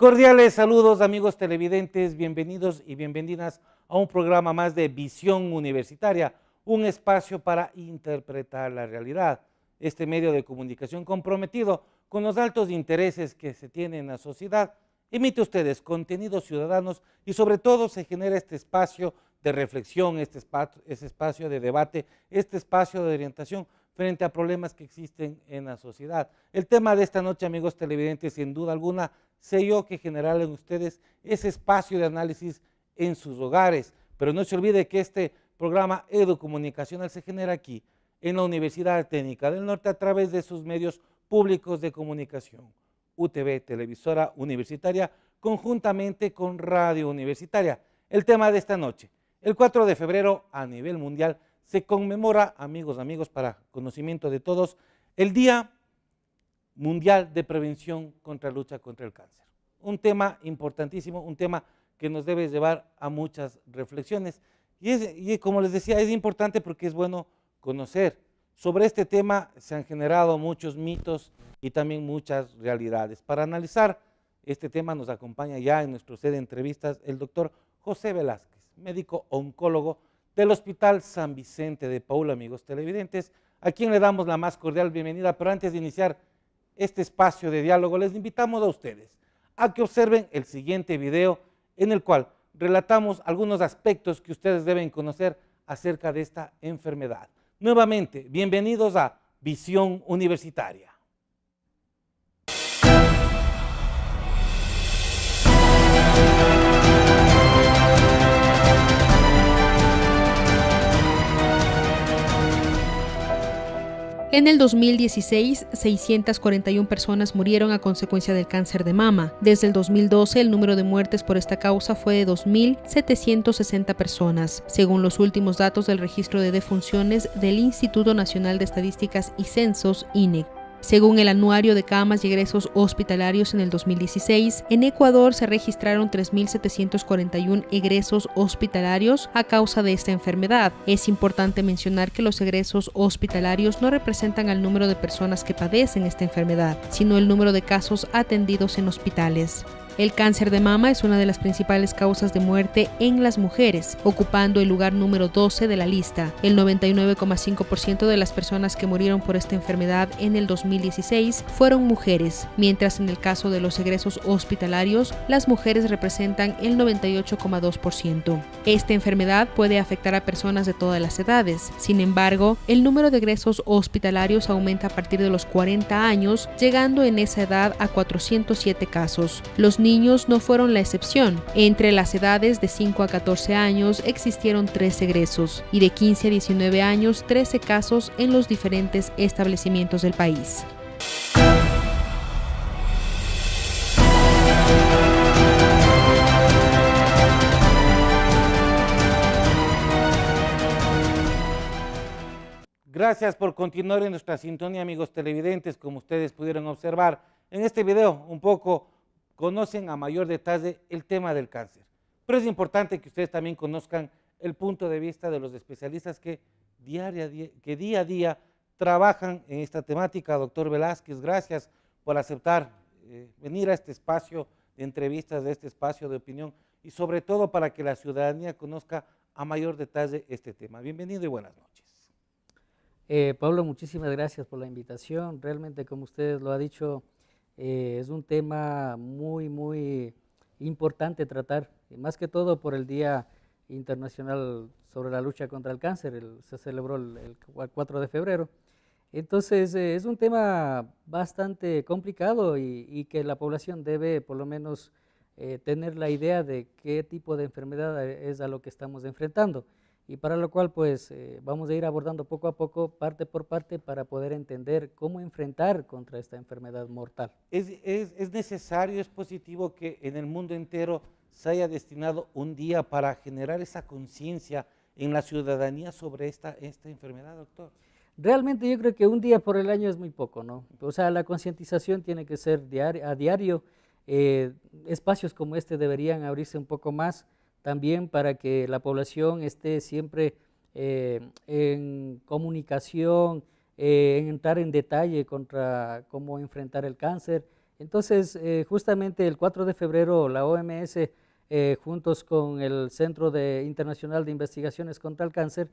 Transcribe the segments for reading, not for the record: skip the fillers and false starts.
Cordiales saludos, amigos televidentes, bienvenidos y bienvenidas a un programa más de Visión Universitaria, un espacio para interpretar la realidad. Este medio de comunicación comprometido con los altos intereses que se tienen en la sociedad, emite a ustedes contenidos ciudadanos y sobre todo se genera este espacio de reflexión, este espacio de debate, este espacio de orientación frente a problemas que existen en la sociedad. El tema de esta noche, amigos televidentes, sin duda alguna, sé yo que generarle en ustedes ese espacio de análisis en sus hogares, pero no se olvide que este programa educomunicacional se genera aquí, en la Universidad Técnica del Norte, a través de sus medios públicos de comunicación, UTV, televisora universitaria, conjuntamente con Radio Universitaria. El tema de esta noche, el 4 de febrero a nivel mundial, se conmemora, amigos, para conocimiento de todos, el Día Mundial de Prevención contra la Lucha contra el Cáncer. Un tema importantísimo, un tema que nos debe llevar a muchas reflexiones. Y como les decía, es importante porque es bueno conocer. Sobre este tema se han generado muchos mitos y también muchas realidades. Para analizar este tema nos acompaña ya en nuestro set de entrevistas el doctor José Velázquez, médico oncólogo del Hospital San Vicente de Paúl, amigos televidentes, a quien le damos la más cordial bienvenida. Pero antes de iniciar este espacio de diálogo, les invitamos a ustedes a que observen el siguiente video en el cual relatamos algunos aspectos que ustedes deben conocer acerca de esta enfermedad. Nuevamente, bienvenidos a Visión Universitaria. En el 2016, 641 personas murieron a consecuencia del cáncer de mama. Desde el 2012, el número de muertes por esta causa fue de 2.760 personas, según los últimos datos del registro de defunciones del Instituto Nacional de Estadísticas y Censos, INEC. Según el anuario de camas y egresos hospitalarios en el 2016, en Ecuador se registraron 3.741 egresos hospitalarios a causa de esta enfermedad. Es importante mencionar que los egresos hospitalarios no representan al número de personas que padecen esta enfermedad, sino el número de casos atendidos en hospitales. El cáncer de mama es una de las principales causas de muerte en las mujeres, ocupando el lugar número 12 de la lista. El 99,5% de las personas que murieron por esta enfermedad en el 2016 fueron mujeres, mientras en el caso de los egresos hospitalarios, las mujeres representan el 98,2%. Esta enfermedad puede afectar a personas de todas las edades. Sin embargo, el número de egresos hospitalarios aumenta a partir de los 40 años, llegando en esa edad a 407 casos. Los niños no fueron la excepción. Entre las edades de 5 a 14 años existieron 3 egresos y de 15 a 19 años 13 casos en los diferentes establecimientos del país. Gracias por continuar en nuestra sintonía, amigos televidentes. Como ustedes pudieron observar en este video, un poco conocen a mayor detalle el tema del cáncer. Pero es importante que ustedes también conozcan el punto de vista de los especialistas que día a día trabajan en esta temática. Doctor Velázquez, gracias por aceptar venir a este espacio de entrevistas, de este espacio de opinión y sobre todo para que la ciudadanía conozca a mayor detalle este tema. Bienvenido y buenas noches. Pablo, muchísimas gracias por la invitación. Realmente, como usted lo ha dicho, es un tema muy importante tratar, más que todo por el Día Internacional sobre la Lucha contra el Cáncer, se celebró el 4 de febrero. Entonces es un tema bastante complicado y que la población debe por lo menos tener la idea de qué tipo de enfermedad es a lo que estamos enfrentando. Y para lo cual pues vamos a ir abordando poco a poco, parte por parte, para poder entender cómo enfrentar contra esta enfermedad mortal. Es necesario, es positivo que en el mundo entero se haya destinado un día para generar esa conciencia en la ciudadanía sobre esta enfermedad, doctor. Realmente yo creo que un día por el año es muy poco, ¿no? O sea, la concientización tiene que ser a diario. Espacios como este deberían abrirse un poco más, también para que la población esté siempre en comunicación, en entrar en detalle contra cómo enfrentar el cáncer. Entonces, justamente el 4 de febrero la OMS, juntos con el Centro Internacional de Investigaciones contra el Cáncer,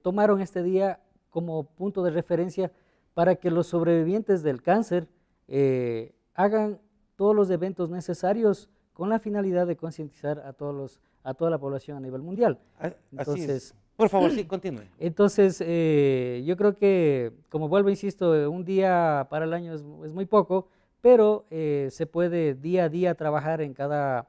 tomaron este día como punto de referencia para que los sobrevivientes del cáncer hagan todos los eventos necesarios con la finalidad de concientizar a toda la población a nivel mundial. Así es. Por favor, sí, continúe. Entonces, yo creo que, como vuelvo, insisto, un día para el año es muy poco, pero se puede día a día trabajar en cada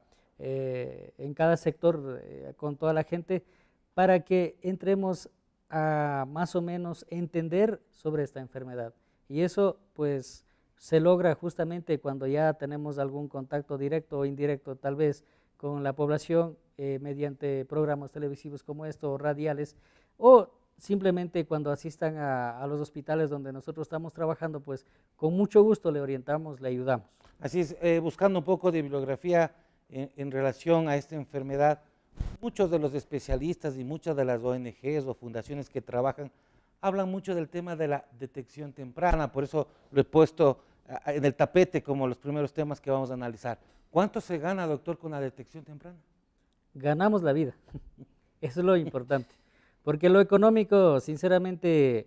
sector con toda la gente para que entremos a más o menos entender sobre esta enfermedad. Y eso, pues, se logra justamente cuando ya tenemos algún contacto directo o indirecto, tal vez, con la población mediante programas televisivos como estos, o radiales, o simplemente cuando asistan a los hospitales donde nosotros estamos trabajando, pues con mucho gusto le orientamos, le ayudamos. Así es, buscando un poco de bibliografía en relación a esta enfermedad, muchos de los especialistas y muchas de las ONGs o fundaciones que trabajan hablan mucho del tema de la detección temprana, por eso lo he puesto en el tapete como los primeros temas que vamos a analizar. ¿Cuánto se gana, doctor, con la detección temprana? Ganamos la vida, eso es lo importante, porque lo económico, sinceramente,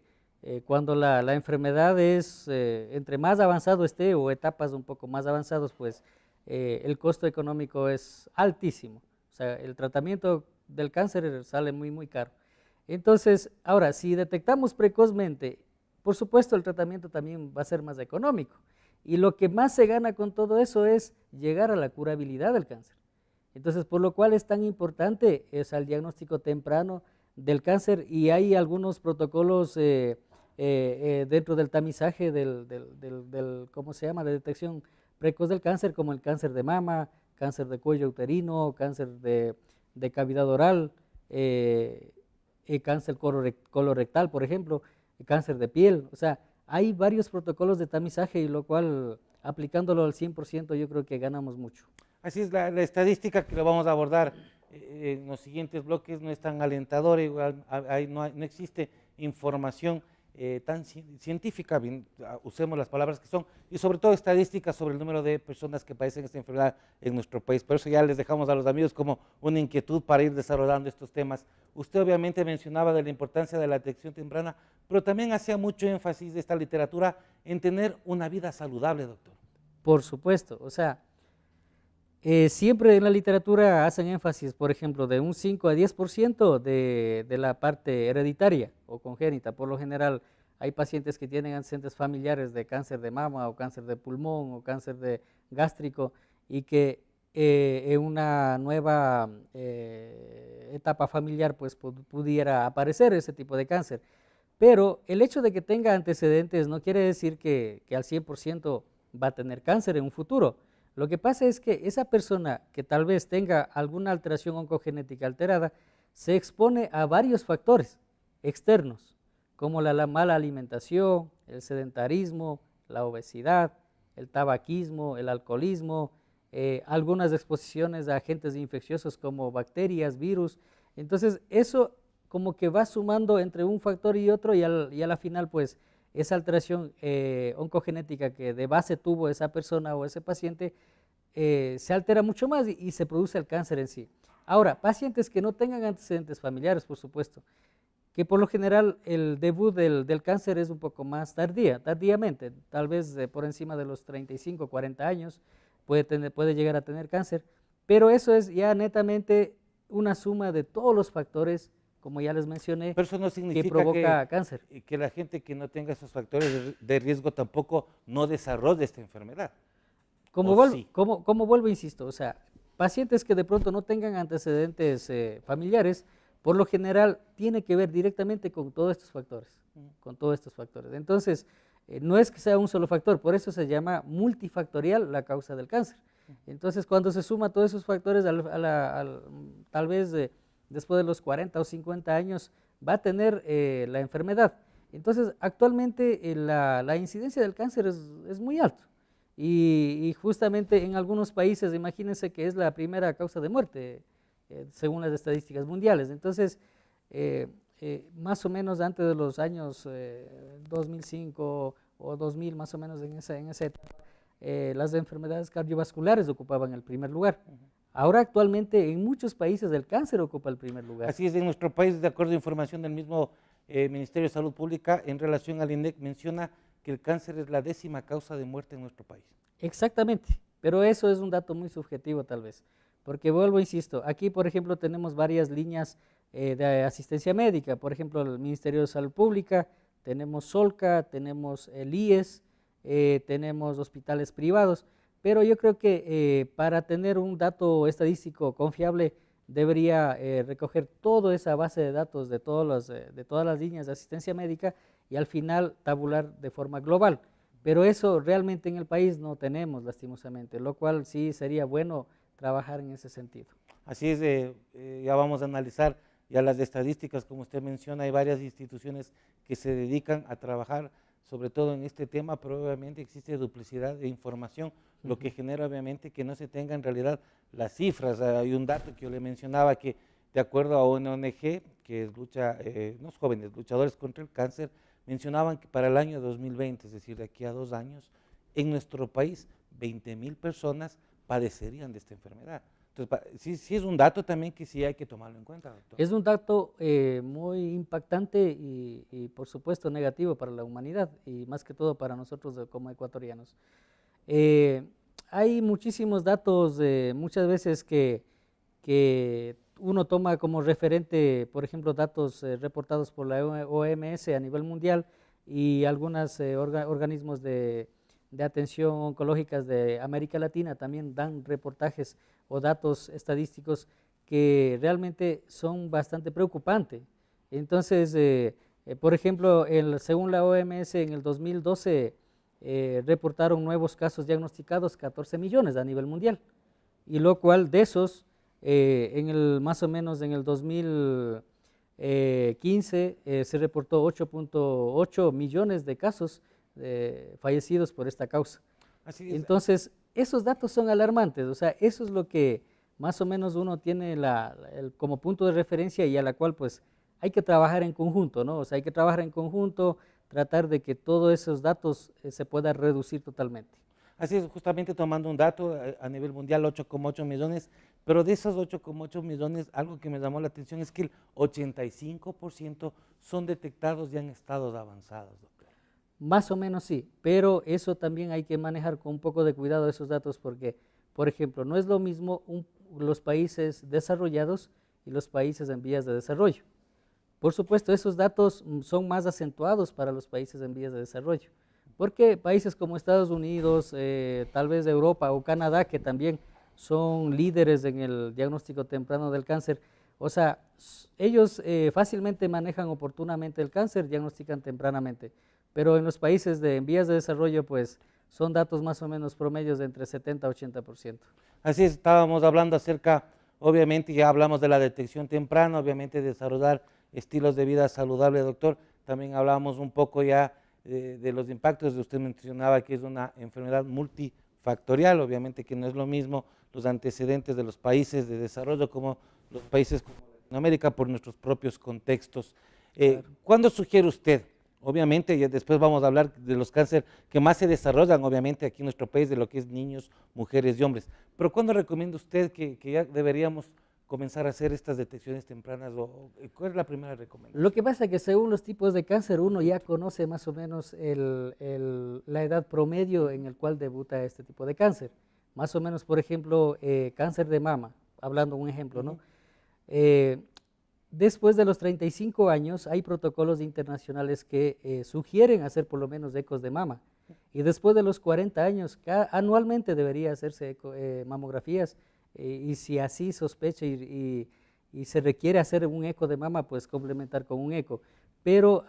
cuando la enfermedad es, entre más avanzado esté o etapas un poco más avanzadas, pues el costo económico es altísimo. O sea, el tratamiento del cáncer sale muy caro. Entonces, ahora, si detectamos precozmente, por supuesto el tratamiento también va a ser más económico. Y lo que más se gana con todo eso es llegar a la curabilidad del cáncer. Entonces, por lo cual es tan importante el diagnóstico temprano del cáncer, y hay algunos protocolos dentro del tamizaje ¿cómo se llama?, de detección precoz del cáncer, como el cáncer de mama, cáncer de cuello uterino, cáncer de cavidad oral, cáncer colorectal, por ejemplo, cáncer de piel. O sea, hay varios protocolos de tamizaje, y lo cual, aplicándolo al 100%, yo creo que ganamos mucho. Así es, la estadística que lo vamos a abordar en los siguientes bloques no es tan alentadora, igual no existe información tan científica, bien, usemos las palabras que son, y sobre todo estadísticas sobre el número de personas que padecen esta enfermedad en nuestro país. Por eso ya les dejamos a los amigos como una inquietud para ir desarrollando estos temas. Usted obviamente mencionaba de la importancia de la detección temprana, pero también hacía mucho énfasis de esta literatura en tener una vida saludable, doctor. Por supuesto, o sea, siempre en la literatura hacen énfasis, por ejemplo, de un 5 a 10% de la parte hereditaria o congénita. Por lo general, hay pacientes que tienen antecedentes familiares de cáncer de mama o cáncer de pulmón o cáncer de gástrico, y que en una nueva etapa familiar pues pudiera aparecer ese tipo de cáncer. Pero el hecho de que tenga antecedentes no quiere decir que al 100% va a tener cáncer en un futuro. Lo que pasa es que esa persona que tal vez tenga alguna alteración oncogenética alterada se expone a varios factores externos, como la mala alimentación, el sedentarismo, la obesidad, el tabaquismo, el alcoholismo, algunas exposiciones a agentes infecciosos como bacterias, virus. Entonces, eso como que va sumando entre un factor y otro, y a la final, pues, esa alteración oncogenética que de base tuvo esa persona o ese paciente se altera mucho más y se produce el cáncer en sí. Ahora, pacientes que no tengan antecedentes familiares, por supuesto, que por lo general el debut del cáncer es un poco más tardíamente, tal vez por encima de los 35, 40 años, puede llegar a tener cáncer, pero eso es ya netamente una suma de todos los factores, como ya les mencioné, pero eso no significa que provoca cáncer. Que la gente que no tenga esos factores de riesgo tampoco no desarrolle esta enfermedad. Como vuelvo, insisto, o sea, pacientes que de pronto no tengan antecedentes familiares, por lo general tiene que ver directamente con todos estos factores, Entonces, no es que sea un solo factor, por eso se llama multifactorial la causa del cáncer. Entonces, cuando se suma todos esos factores, tal vez después de los 40 o 50 años, va a tener la enfermedad. Entonces, actualmente la incidencia del cáncer es muy alta. Y justamente en algunos países, imagínense que es la primera causa de muerte, según las estadísticas mundiales. Entonces, más o menos antes de los años 2005 o 2000, más o menos en esa etapa, las enfermedades cardiovasculares ocupaban el primer lugar. Ahora actualmente en muchos países el cáncer ocupa el primer lugar. Así es, en nuestro país, de acuerdo a información del mismo Ministerio de Salud Pública, en relación al INDEC, menciona que el cáncer es la 10ª causa de muerte en nuestro país. Exactamente, pero eso es un dato muy subjetivo tal vez, porque vuelvo, insisto, aquí por ejemplo tenemos varias líneas de asistencia médica, por ejemplo el Ministerio de Salud Pública, tenemos Solca, tenemos el IES, tenemos hospitales privados, pero yo creo que para tener un dato estadístico confiable debería recoger toda esa base de datos de todas las líneas de asistencia médica y al final tabular de forma global. Pero eso realmente en el país no tenemos, lastimosamente, lo cual sí sería bueno trabajar en ese sentido. Así es, ya vamos a analizar ya las estadísticas, como usted menciona, hay varias instituciones que se dedican a trabajar sobre todo en este tema, pero obviamente existe duplicidad de información, lo que genera obviamente que no se tenga en realidad las cifras. Hay un dato que yo le mencionaba que de acuerdo a una ONG que lucha, unos jóvenes luchadores contra el cáncer, mencionaban que para el año 2020, es decir, de aquí a 2 años, en nuestro país 20.000 personas padecerían de esta enfermedad. Entonces, sí es un dato también que sí hay que tomarlo en cuenta, doctor. Es un dato muy impactante y por supuesto negativo para la humanidad y más que todo para nosotros como ecuatorianos. Hay muchísimos datos, muchas veces que uno toma como referente, por ejemplo, datos reportados por la OMS a nivel mundial y algunos organismos de atención oncológicas de América Latina también dan reportajes o datos estadísticos que realmente son bastante preocupantes. Entonces, por ejemplo, según la OMS en el 2012 reportaron nuevos casos diagnosticados 14 millones a nivel mundial, y lo cual de esos, más o menos en el 2015 se reportó 8.8 millones de casos fallecidos por esta causa. Así es. Entonces, esos datos son alarmantes, o sea, eso es lo que más o menos uno tiene como punto de referencia y a la cual pues hay que trabajar en conjunto, ¿no? O sea, hay que trabajar en conjunto, tratar de que todos esos datos se puedan reducir totalmente. Así es, justamente tomando un dato a nivel mundial, 8,8 millones, pero de esos 8,8 millones, algo que me llamó la atención es que el 85% son detectados ya en estados avanzados, doctor. Más o menos sí, pero eso también hay que manejar con un poco de cuidado esos datos porque, por ejemplo, no es lo mismo los países desarrollados y los países en vías de desarrollo. Por supuesto, esos datos son más acentuados para los países en vías de desarrollo, porque países como Estados Unidos, tal vez Europa o Canadá, que también son líderes en el diagnóstico temprano del cáncer, o sea, ellos fácilmente manejan oportunamente el cáncer, diagnostican tempranamente, pero en los países en vías de desarrollo, pues, son datos más o menos promedios de entre 70 a 80%. Así es, estábamos hablando acerca, obviamente ya hablamos de la detección temprana, obviamente desarrollar estilos de vida saludable, doctor. También hablábamos un poco ya de los impactos, usted mencionaba que es una enfermedad multifactorial, obviamente que no es lo mismo los antecedentes de los países de desarrollo como los países como Latinoamérica por nuestros propios contextos. Claro. ¿Cuándo sugiere usted? Obviamente, y después vamos a hablar de los cánceres que más se desarrollan, obviamente, aquí en nuestro país, de lo que es niños, mujeres y hombres. Pero ¿cuándo recomienda usted que ya deberíamos comenzar a hacer estas detecciones tempranas? ¿Cuál es la primera recomendación? Lo que pasa es que según los tipos de cáncer, uno ya conoce más o menos la edad promedio en el cual debuta este tipo de cáncer. Más o menos, por ejemplo, cáncer de mama, hablando un ejemplo, ¿no? Después de los 35 años hay protocolos internacionales que sugieren hacer por lo menos ecos de mama. Y después de los 40 años, anualmente debería hacerse mamografías y si así sospecha y se requiere hacer un eco de mama, pues complementar con un eco. Pero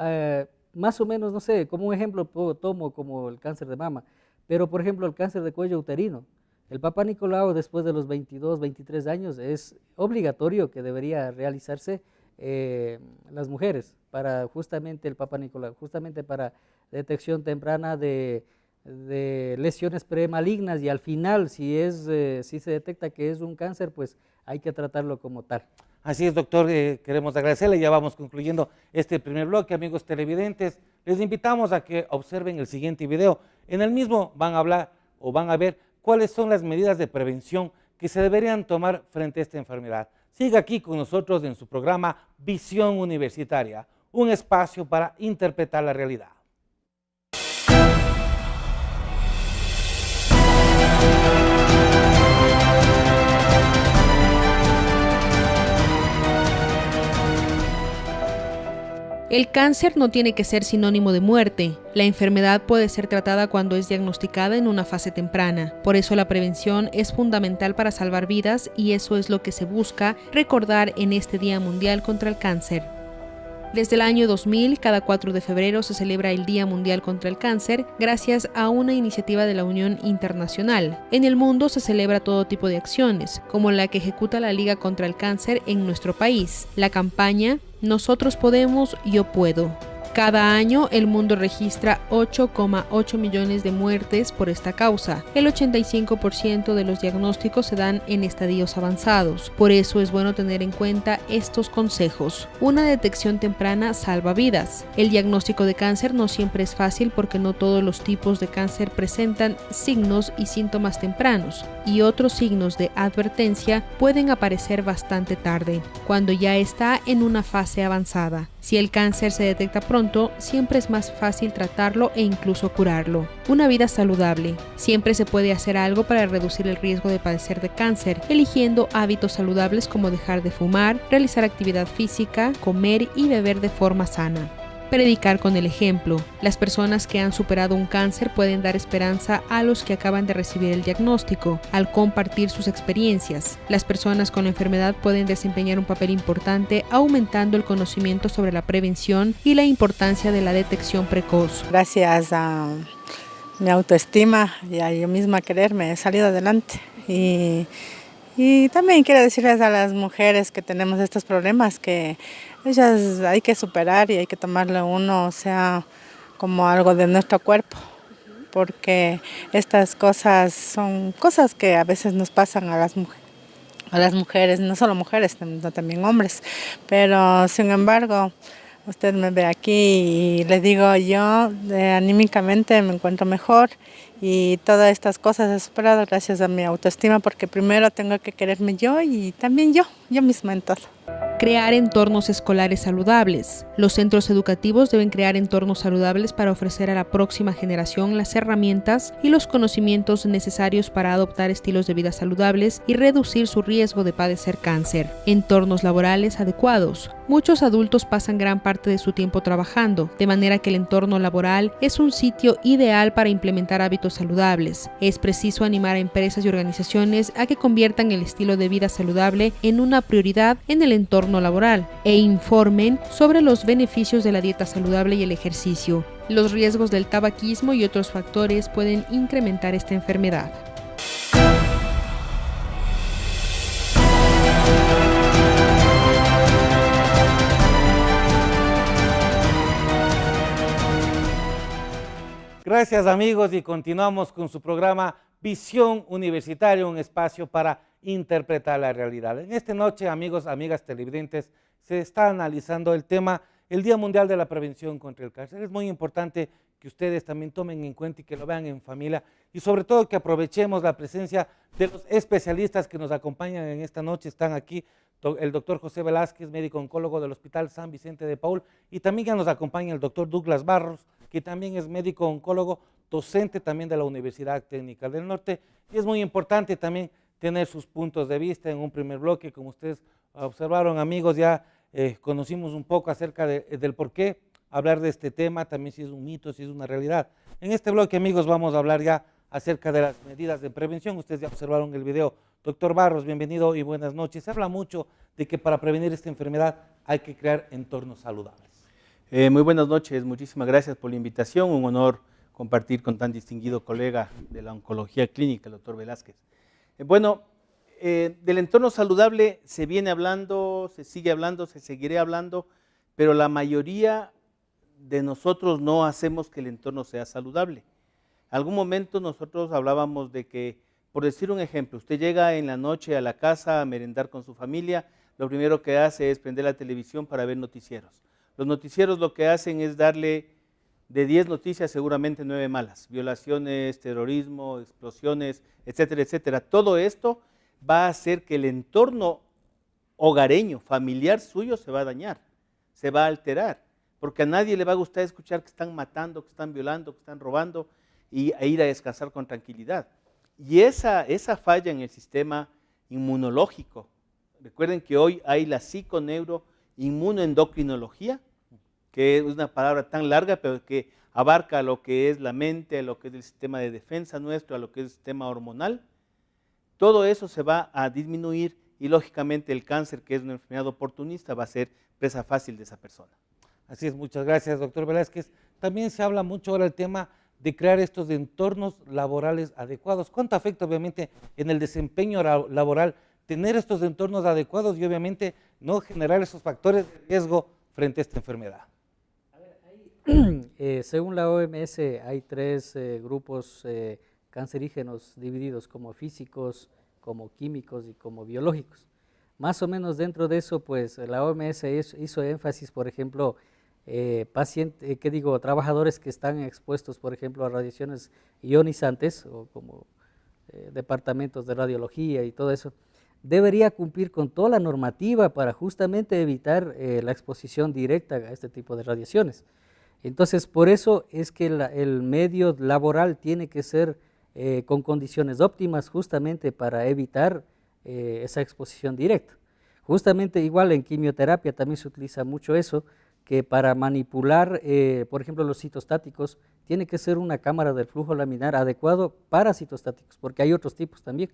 más o menos, no sé, como un ejemplo tomo como el cáncer de mama, pero por ejemplo el cáncer de cuello uterino. El Papá Nicolau después de los 22, 23 años es obligatorio que debería realizarse las mujeres para justamente el Papá Nicolau, justamente para detección temprana de lesiones premalignas y al final si se detecta que es un cáncer, pues hay que tratarlo como tal. Así es, doctor, queremos agradecerle, ya vamos concluyendo este primer bloque, amigos televidentes. Les invitamos a que observen el siguiente video. En el mismo van a hablar o van a ver cuáles son las medidas de prevención que se deberían tomar frente a esta enfermedad. Siga aquí con nosotros en su programa Visión Universitaria, un espacio para interpretar la realidad. El cáncer no tiene que ser sinónimo de muerte. La enfermedad puede ser tratada cuando es diagnosticada en una fase temprana. Por eso la prevención es fundamental para salvar vidas y eso es lo que se busca recordar en este Día Mundial contra el Cáncer. Desde el año 2000, cada 4 de febrero se celebra el Día Mundial contra el Cáncer gracias a una iniciativa de la Unión Internacional. En el mundo se celebra todo tipo de acciones, como la que ejecuta la Liga contra el Cáncer en nuestro país, la campaña Nosotros Podemos, Yo Puedo. Cada año el mundo registra 8,8 millones de muertes por esta causa. El 85% de los diagnósticos se dan en estadios avanzados. Por eso es bueno tener en cuenta estos consejos. Una detección temprana salva vidas. El diagnóstico de cáncer no siempre es fácil porque no todos los tipos de cáncer presentan signos y síntomas tempranos, y otros signos de advertencia pueden aparecer bastante tarde, cuando ya está en una fase avanzada. Si el cáncer se detecta pronto, siempre es más fácil tratarlo e incluso curarlo. Una vida saludable. Siempre se puede hacer algo para reducir el riesgo de padecer de cáncer, eligiendo hábitos saludables como dejar de fumar, realizar actividad física, comer y beber de forma sana. Predicar con el ejemplo. Las personas que han superado un cáncer pueden dar esperanza a los que acaban de recibir el diagnóstico, al compartir sus experiencias. Las personas con la enfermedad pueden desempeñar un papel importante aumentando el conocimiento sobre la prevención y la importancia de la detección precoz. Gracias a mi autoestima y a yo misma quererme, he salido adelante. Y también quiero decirles a las mujeres que tenemos estos problemas que ellas hay que superar y hay que tomarlo uno, o sea, como algo de nuestro cuerpo, porque estas cosas son cosas que a veces nos pasan a las mujeres, no solo mujeres, sino también hombres, pero sin embargo, usted me ve aquí y le digo yo, anímicamente me encuentro mejor y todas estas cosas he superado gracias a mi autoestima, porque primero tengo que quererme yo y también yo misma en todo. Crear entornos escolares saludables. Los centros educativos deben crear entornos saludables para ofrecer a la próxima generación las herramientas y los conocimientos necesarios para adoptar estilos de vida saludables y reducir su riesgo de padecer cáncer. Entornos laborales adecuados. Muchos adultos pasan gran parte de su tiempo trabajando, de manera que el entorno laboral es un sitio ideal para implementar hábitos saludables. Es preciso animar a empresas y organizaciones a que conviertan el estilo de vida saludable en una prioridad en el entorno laboral e informen sobre los beneficios de la dieta saludable y el ejercicio. Los riesgos del tabaquismo y otros factores pueden incrementar esta enfermedad. Gracias amigos, y continuamos con su programa Visión Universitaria, un espacio para interpretar la realidad. En esta noche, amigos, amigas televidentes, se está analizando el tema, el Día Mundial de la Prevención contra el Cáncer. Es muy importante que ustedes también tomen en cuenta y que lo vean en familia, y sobre todo que aprovechemos la presencia de los especialistas que nos acompañan en esta noche. Están aquí el doctor José Velázquez, médico oncólogo del Hospital San Vicente de Paul, y también ya nos acompaña el doctor Douglas Barros, que también es médico oncólogo, docente también de la Universidad Técnica del Norte, y es muy importante también tener sus puntos de vista en un primer bloque. Como ustedes observaron, amigos, ya conocimos un poco acerca del por qué hablar de este tema, también si es un mito, si es una realidad. En este bloque, amigos, vamos a hablar ya acerca de las medidas de prevención. Ustedes ya observaron el video. Doctor Barros, bienvenido y buenas noches. Se habla mucho de que para prevenir esta enfermedad hay que crear entornos saludables. Muy buenas noches, muchísimas gracias por la invitación. Un honor compartir con tan distinguido colega de la oncología clínica, el doctor Velázquez. Del entorno saludable se viene hablando, se sigue hablando, se seguirá hablando, pero la mayoría de nosotros no hacemos que el entorno sea saludable. Algún momento nosotros hablábamos de que, por decir un ejemplo, usted llega en la noche a la casa a merendar con su familia, lo primero que hace es prender la televisión para ver noticieros. Los noticieros lo que hacen es darle de 10 noticias seguramente 9 malas, violaciones, terrorismo, explosiones, etcétera, etcétera. Todo esto va a hacer que el entorno hogareño, familiar suyo se va a dañar, se va a alterar, porque a nadie le va a gustar escuchar que están matando, que están violando, que están robando e ir a descansar con tranquilidad. Y esa falla en el sistema inmunológico, recuerden que hoy hay la psiconeuroinmunoendocrinología, que es una palabra tan larga, pero que abarca lo que es la mente, a lo que es el sistema de defensa nuestro, a lo que es el sistema hormonal. Todo eso se va a disminuir y lógicamente el cáncer, que es una enfermedad oportunista, va a ser presa fácil de esa persona. Así es, muchas gracias, doctor Velázquez. También se habla mucho ahora del tema de crear estos entornos laborales adecuados. ¿Cuánto afecta obviamente en el desempeño laboral tener estos entornos adecuados y obviamente no generar esos factores de riesgo frente a esta enfermedad? Según la OMS hay 3 grupos cancerígenos divididos como físicos, como químicos y como biológicos. Más o menos dentro de eso, pues la OMS hizo énfasis, por ejemplo, trabajadores que están expuestos, por ejemplo, a radiaciones ionizantes, o como departamentos de radiología y todo eso, debería cumplir con toda la normativa para justamente evitar la exposición directa a este tipo de radiaciones. Entonces, por eso es que el medio laboral tiene que ser con condiciones óptimas justamente para evitar esa exposición directa. Justamente igual en quimioterapia también se utiliza mucho eso, que para manipular, por ejemplo, los citostáticos, tiene que ser una cámara del flujo laminar adecuado para citostáticos, porque hay otros tipos también.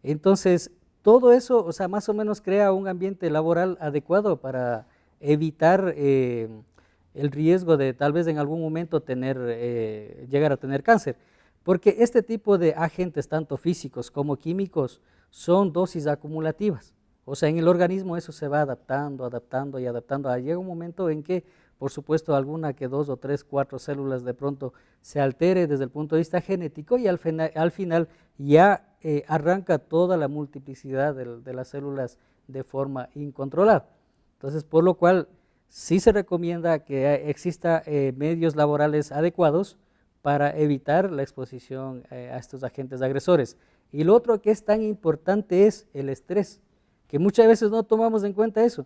Entonces, todo eso, o sea, más o menos crea un ambiente laboral adecuado para evitar el riesgo de tal vez en algún momento llegar a tener cáncer, porque este tipo de agentes, tanto físicos como químicos, son dosis acumulativas. O sea, en el organismo eso se va adaptando, adaptando y adaptando. Llega un momento en que, por supuesto, alguna que 2 o 3, 4 células de pronto se altere desde el punto de vista genético y al final ya arranca toda la multiplicidad de las células de forma incontrolada. Entonces, por lo cual, sí se recomienda que exista medios laborales adecuados para evitar la exposición a estos agentes agresores. Y lo otro que es tan importante es el estrés, que muchas veces no tomamos en cuenta eso.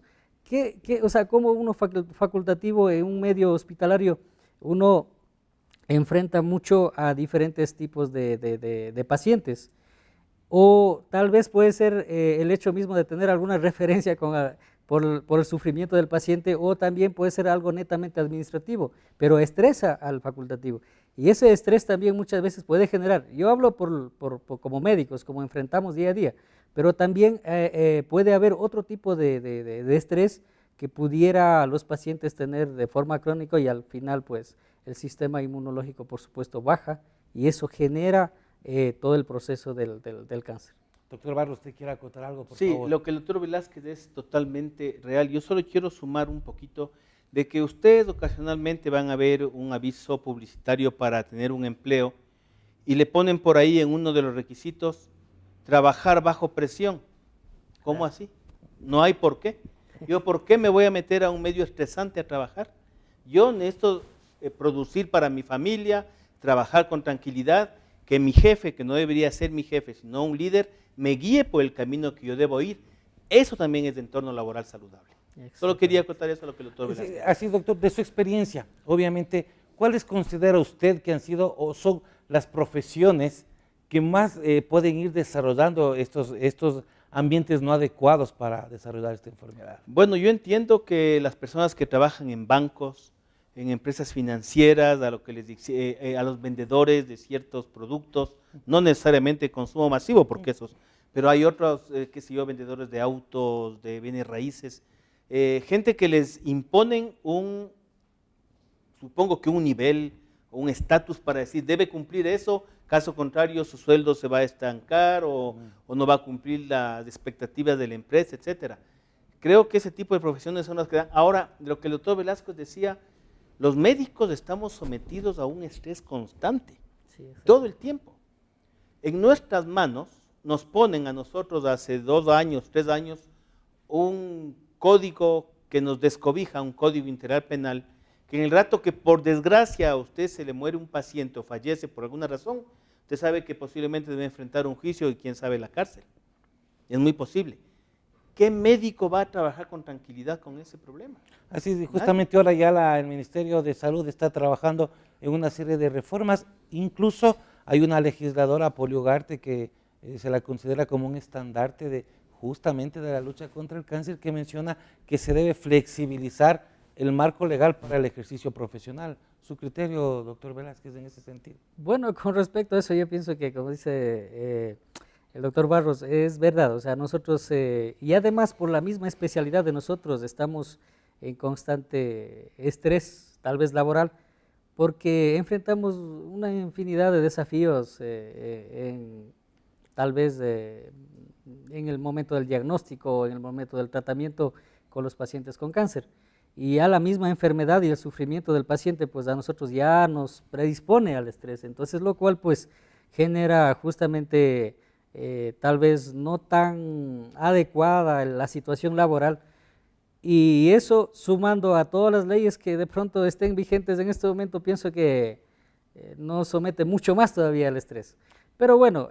O sea, como uno facultativo en un medio hospitalario, uno enfrenta mucho a diferentes tipos de pacientes, o tal vez puede ser el hecho mismo de tener alguna referencia por el sufrimiento del paciente, o también puede ser algo netamente administrativo, pero estresa al facultativo. Y ese estrés también muchas veces puede generar, yo hablo como médicos, como enfrentamos día a día, pero también puede haber otro tipo de estrés que pudiera los pacientes tener de forma crónica y al final pues el sistema inmunológico por supuesto baja y eso genera todo el proceso del cáncer. Doctor Barros, ¿usted quiere acotar algo, por favor? Sí, lo que el doctor Velázquez es totalmente real. Yo solo quiero sumar un poquito de que ustedes ocasionalmente van a ver un aviso publicitario para tener un empleo y le ponen por ahí en uno de los requisitos trabajar bajo presión. ¿Cómo así? No hay por qué. Yo, ¿por qué me voy a meter a un medio estresante a trabajar? Yo necesito producir para mi familia, trabajar con tranquilidad, que mi jefe, que no debería ser mi jefe, sino un líder, me guíe por el camino que yo debo ir. Eso también es de entorno laboral saludable. Solo quería contar eso a lo que el doctor Velázquez. Así, doctor, de su experiencia, obviamente, ¿cuáles considera usted que han sido o son las profesiones que más pueden ir desarrollando estos ambientes no adecuados para desarrollar esta enfermedad? Bueno, yo entiendo que las personas que trabajan en bancos, en empresas financieras, a los vendedores de ciertos productos, no necesariamente consumo masivo, porque pero hay otros, qué sé yo, vendedores de autos, de bienes raíces, gente que les imponen supongo que un nivel, un estatus para decir, debe cumplir eso, caso contrario su sueldo se va a estancar o no va a cumplir las expectativas de la empresa, etcétera. Creo que ese tipo de profesiones son las que dan. Ahora, lo que el doctor Velázquez decía, los médicos estamos sometidos a un estrés constante, todo el tiempo. En nuestras manos nos ponen a nosotros hace 2 años, 3 años, un código que nos descobija, un código integral penal, que en el rato que por desgracia a usted se le muere un paciente o fallece por alguna razón, usted sabe que posiblemente debe enfrentar un juicio y quién sabe la cárcel. Es muy posible. ¿Qué médico va a trabajar con tranquilidad con ese problema? Así es, justamente ahora ya el Ministerio de Salud está trabajando en una serie de reformas, incluso hay una legisladora, Polly Ugarte, que se la considera como un estandarte justamente de la lucha contra el cáncer, que menciona que se debe flexibilizar el marco legal para el ejercicio profesional. ¿Su criterio, doctor Velázquez, en ese sentido? Bueno, con respecto a eso, yo pienso que, como dice el doctor Barros, es verdad, o sea, nosotros, y además por la misma especialidad de nosotros, estamos en constante estrés, tal vez laboral, porque enfrentamos una infinidad de desafíos, tal vez en el momento del diagnóstico, en el momento del tratamiento con los pacientes con cáncer. Y a la misma enfermedad y el sufrimiento del paciente, pues a nosotros ya nos predispone al estrés, entonces lo cual pues genera justamente tal vez no tan adecuada la situación laboral, y eso sumando a todas las leyes que de pronto estén vigentes en este momento, pienso que nos somete mucho más todavía al estrés. Pero bueno,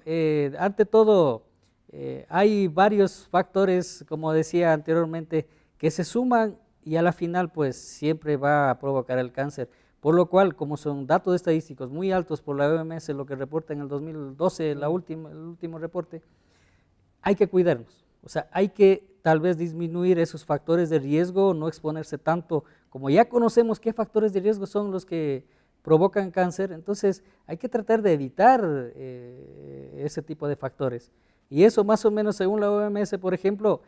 ante todo hay varios factores, como decía anteriormente, que se suman y a la final pues siempre va a provocar el cáncer, por lo cual, como son datos estadísticos muy altos por la OMS, lo que reporta en el 2012, el último reporte, hay que cuidarnos, o sea, hay que tal vez disminuir esos factores de riesgo, no exponerse tanto, como ya conocemos qué factores de riesgo son los que provocan cáncer, entonces hay que tratar de evitar ese tipo de factores. Y eso más o menos según la OMS, por ejemplo,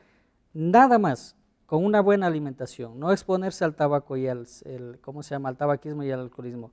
nada más con una buena alimentación, no exponerse al tabaco y al tabaquismo y al alcoholismo,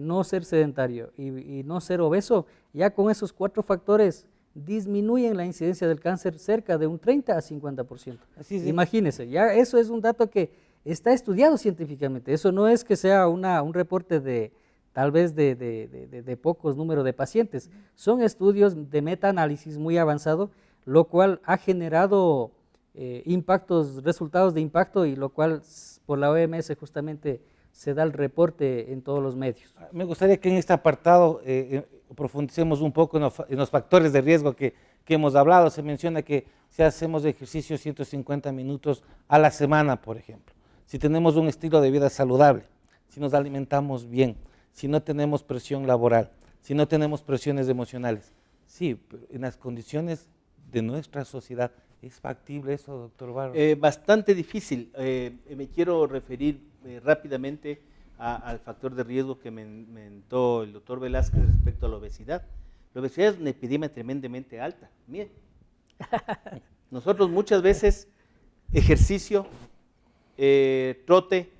no ser sedentario y no ser obeso, ya con esos 4 factores disminuyen la incidencia del cáncer cerca de un 30 a 50%. Así es. Imagínense, ya eso es un dato que está estudiado científicamente, eso no es que sea un reporte de tal vez de pocos números de pacientes, son estudios de metaanálisis muy avanzado, lo cual ha generado resultados de impacto, y lo cual por la OMS justamente se da el reporte en todos los medios. Me gustaría que en este apartado profundicemos un poco en los factores de riesgo que hemos hablado. Se menciona que si hacemos ejercicio 150 minutos a la semana, por ejemplo, si tenemos un estilo de vida saludable, si nos alimentamos bien, si no tenemos presión laboral, si no tenemos presiones emocionales, sí, en las condiciones de nuestra sociedad. ¿Es factible eso, doctor Barros? Bastante difícil. Me quiero referir rápidamente al factor de riesgo que mentó el doctor Velázquez respecto a la obesidad. La obesidad es una epidemia tremendamente alta. Miren, nosotros muchas veces ejercicio, trote,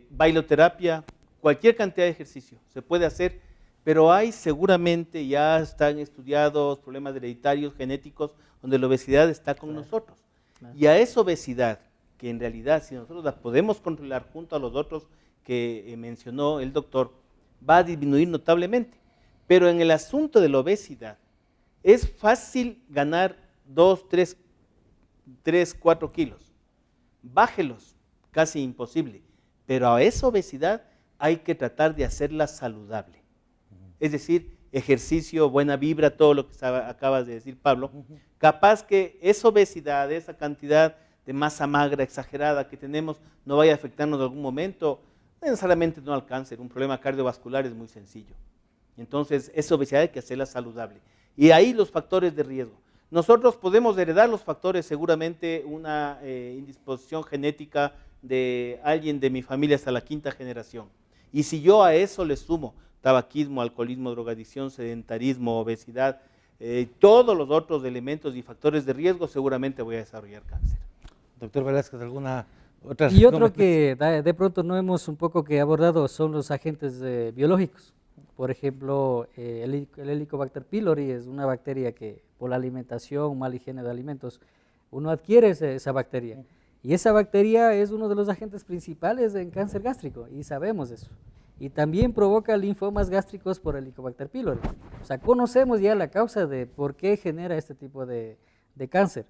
bailoterapia, cualquier cantidad de ejercicio se puede hacer, pero hay seguramente, ya están estudiados problemas hereditarios, genéticos, donde la obesidad está con nosotros. Y a esa obesidad, que en realidad si nosotros la podemos controlar junto a los otros que mencionó el doctor, va a disminuir notablemente. Pero en el asunto de la obesidad, es fácil ganar 2, 3, 4 kilos. Bájelos, casi imposible. Pero a esa obesidad hay que tratar de hacerla saludable. Es decir, ejercicio, buena vibra, todo lo que acabas de decir, Pablo. Capaz que esa obesidad, esa cantidad de masa magra exagerada que tenemos, no vaya a afectarnos en algún momento, no necesariamente no al cáncer, un problema cardiovascular es muy sencillo. Entonces, esa obesidad hay que hacerla saludable. Y ahí los factores de riesgo. Nosotros podemos heredar los factores, seguramente una indisposición genética de alguien de mi familia hasta la 5ª generación. Y si yo a eso le sumo tabaquismo, alcoholismo, drogadicción, sedentarismo, obesidad, todos los otros elementos y factores de riesgo, seguramente voy a desarrollar cáncer. Doctor Velázquez, ¿alguna otra? Y otro que de pronto no hemos un poco que abordado son los agentes biológicos. Por ejemplo, el Helicobacter pylori es una bacteria que por la alimentación, mala higiene de alimentos, uno adquiere esa bacteria. Y esa bacteria es uno de los agentes principales en cáncer gástrico, y sabemos eso. Y también provoca linfomas gástricos por el Helicobacter pylori. O sea, conocemos ya la causa de por qué genera este tipo de cáncer.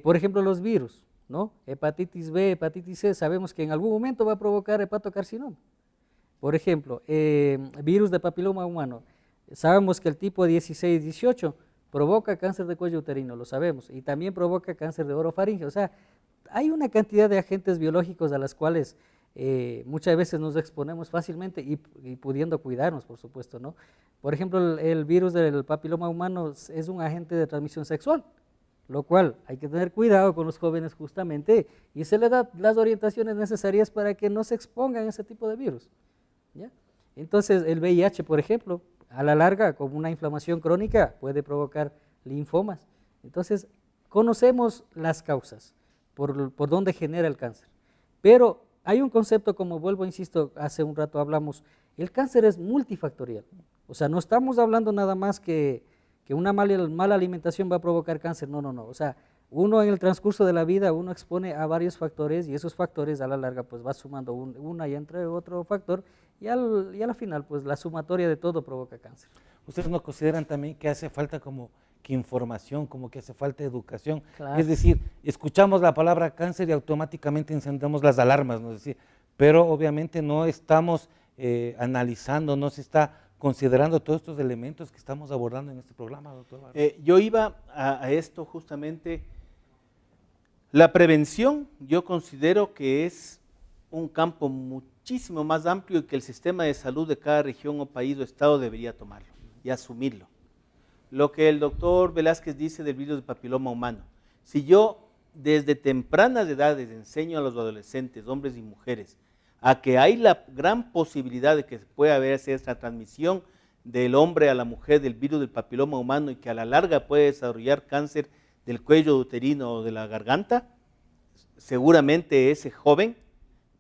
Por ejemplo, los virus. ¿no? Hepatitis B, hepatitis C, sabemos que en algún momento va a provocar hepatocarcinoma. Por ejemplo, virus de papiloma humano, sabemos que el tipo 16-18 provoca cáncer de cuello uterino, lo sabemos, y también provoca cáncer de orofaringe. O sea, hay una cantidad de agentes biológicos a las cuales muchas veces nos exponemos fácilmente y pudiendo cuidarnos, por supuesto, ¿no? Por ejemplo, el virus del papiloma humano es un agente de transmisión sexual, lo cual hay que tener cuidado con los jóvenes justamente y se les da las orientaciones necesarias para que no se expongan a ese tipo de virus, ¿ya? Entonces, el VIH, por ejemplo, a la larga, con una inflamación crónica, puede provocar linfomas. Entonces, conocemos las causas, por dónde genera el cáncer. Pero hay un concepto, como vuelvo, insisto, hace un rato hablamos, el cáncer es multifactorial. O sea, no estamos hablando nada más que una mala alimentación va a provocar cáncer, no, no, no. O sea, uno en el transcurso de la vida, uno expone a varios factores y esos factores a la larga pues va sumando una y entre otro factor y a la final pues la sumatoria de todo provoca cáncer. ¿Ustedes no consideran también que hace falta como que información, como que hace falta educación? Claro. Es decir, escuchamos la palabra cáncer y automáticamente encendemos las alarmas, ¿no? Es decir, pero obviamente no estamos analizando, no se está considerando todos estos elementos que estamos abordando en este programa, doctor Barros. Yo iba a esto justamente. La prevención yo considero que es un campo muchísimo más amplio y que el sistema de salud de cada región o país o estado debería tomarlo y asumirlo. Lo que el doctor Velázquez dice del virus de papiloma humano, si yo desde tempranas edades enseño a los adolescentes, hombres y mujeres, a que hay la gran posibilidad de que pueda haber esta transmisión del hombre a la mujer del virus del papiloma humano y que a la larga puede desarrollar cáncer del cuello uterino o de la garganta, seguramente ese joven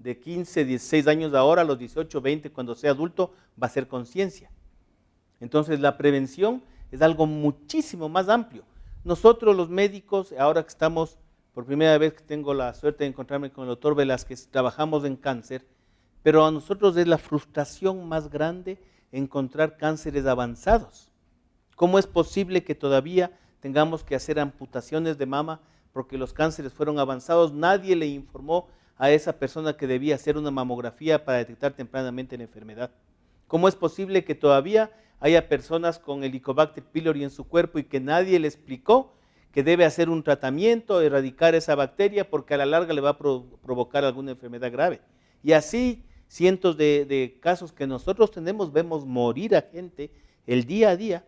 de 15, 16 años ahora, a los 18, 20, cuando sea adulto, va a ser conciencia. Entonces la prevención es algo muchísimo más amplio. Nosotros los médicos, ahora que estamos, por primera vez que tengo la suerte de encontrarme con el doctor Velázquez, trabajamos en cáncer, pero a nosotros es la frustración más grande encontrar cánceres avanzados. ¿Cómo es posible que todavía tengamos que hacer amputaciones de mama porque los cánceres fueron avanzados? Nadie le informó a esa persona que debía hacer una mamografía para detectar tempranamente la enfermedad. ¿Cómo es posible que todavía haya personas con Helicobacter pylori en su cuerpo y que nadie le explicó que debe hacer un tratamiento, erradicar esa bacteria porque a la larga le va a provocar alguna enfermedad grave? Y así cientos de casos que nosotros tenemos, vemos morir a gente el día a día,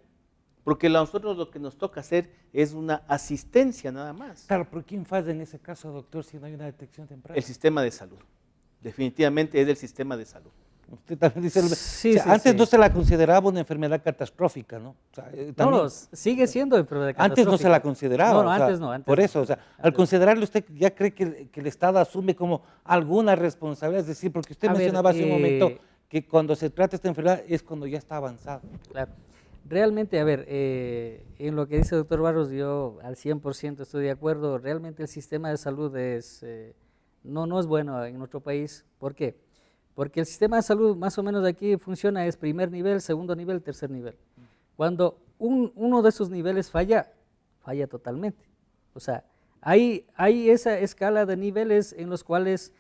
porque a nosotros lo que nos toca hacer es una asistencia nada más. Claro, pero ¿quién falla en ese caso, doctor, si no hay una detección temprana? El sistema de salud. Definitivamente es el sistema de salud. Usted también dice, Sí, antes sí. no se la consideraba una enfermedad catastrófica, ¿no? O sea, No, sigue siendo enfermedad catastrófica. antes no se la consideraba. No, o sea, antes no. Antes por no. eso, o sea, al Antes considerarlo usted ya cree que el Estado asume como alguna responsabilidad, es decir, porque usted A ver, mencionaba hace un momento que cuando se trata esta enfermedad es cuando ya está avanzado. Claro. Realmente, a ver, en lo que dice el doctor Barros, yo al 100% estoy de acuerdo. Realmente el sistema de salud no es bueno en nuestro país. ¿Por qué? Porque el sistema de salud más o menos aquí funciona, es primer nivel, segundo nivel, tercer nivel. Cuando uno de esos niveles falla totalmente. O sea, hay esa escala de niveles en los cuales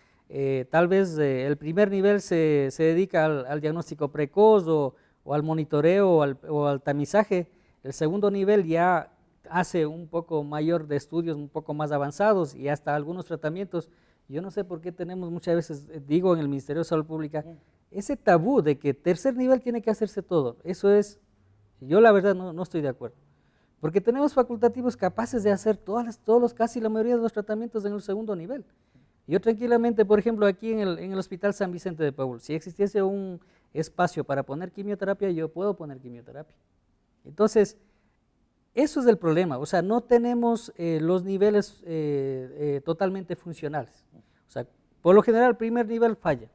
tal vez el primer nivel se dedica al diagnóstico precoz o al monitoreo o al tamizaje. El segundo nivel ya hace un poco mayor de estudios, un poco más avanzados y hasta algunos tratamientos. Yo no sé por qué tenemos muchas veces, digo en el Ministerio de Salud Pública, ese tabú de que tercer nivel tiene que hacerse todo. Eso es, yo la verdad no estoy de acuerdo. Porque tenemos facultativos capaces de hacer casi la mayoría de los tratamientos en el segundo nivel. Yo tranquilamente, por ejemplo, aquí en el Hospital San Vicente de Paúl, si existiese un espacio para poner quimioterapia, yo puedo poner quimioterapia. Entonces, eso es el problema, o sea, no tenemos los niveles totalmente funcionales. O sea, por lo general el primer nivel falla.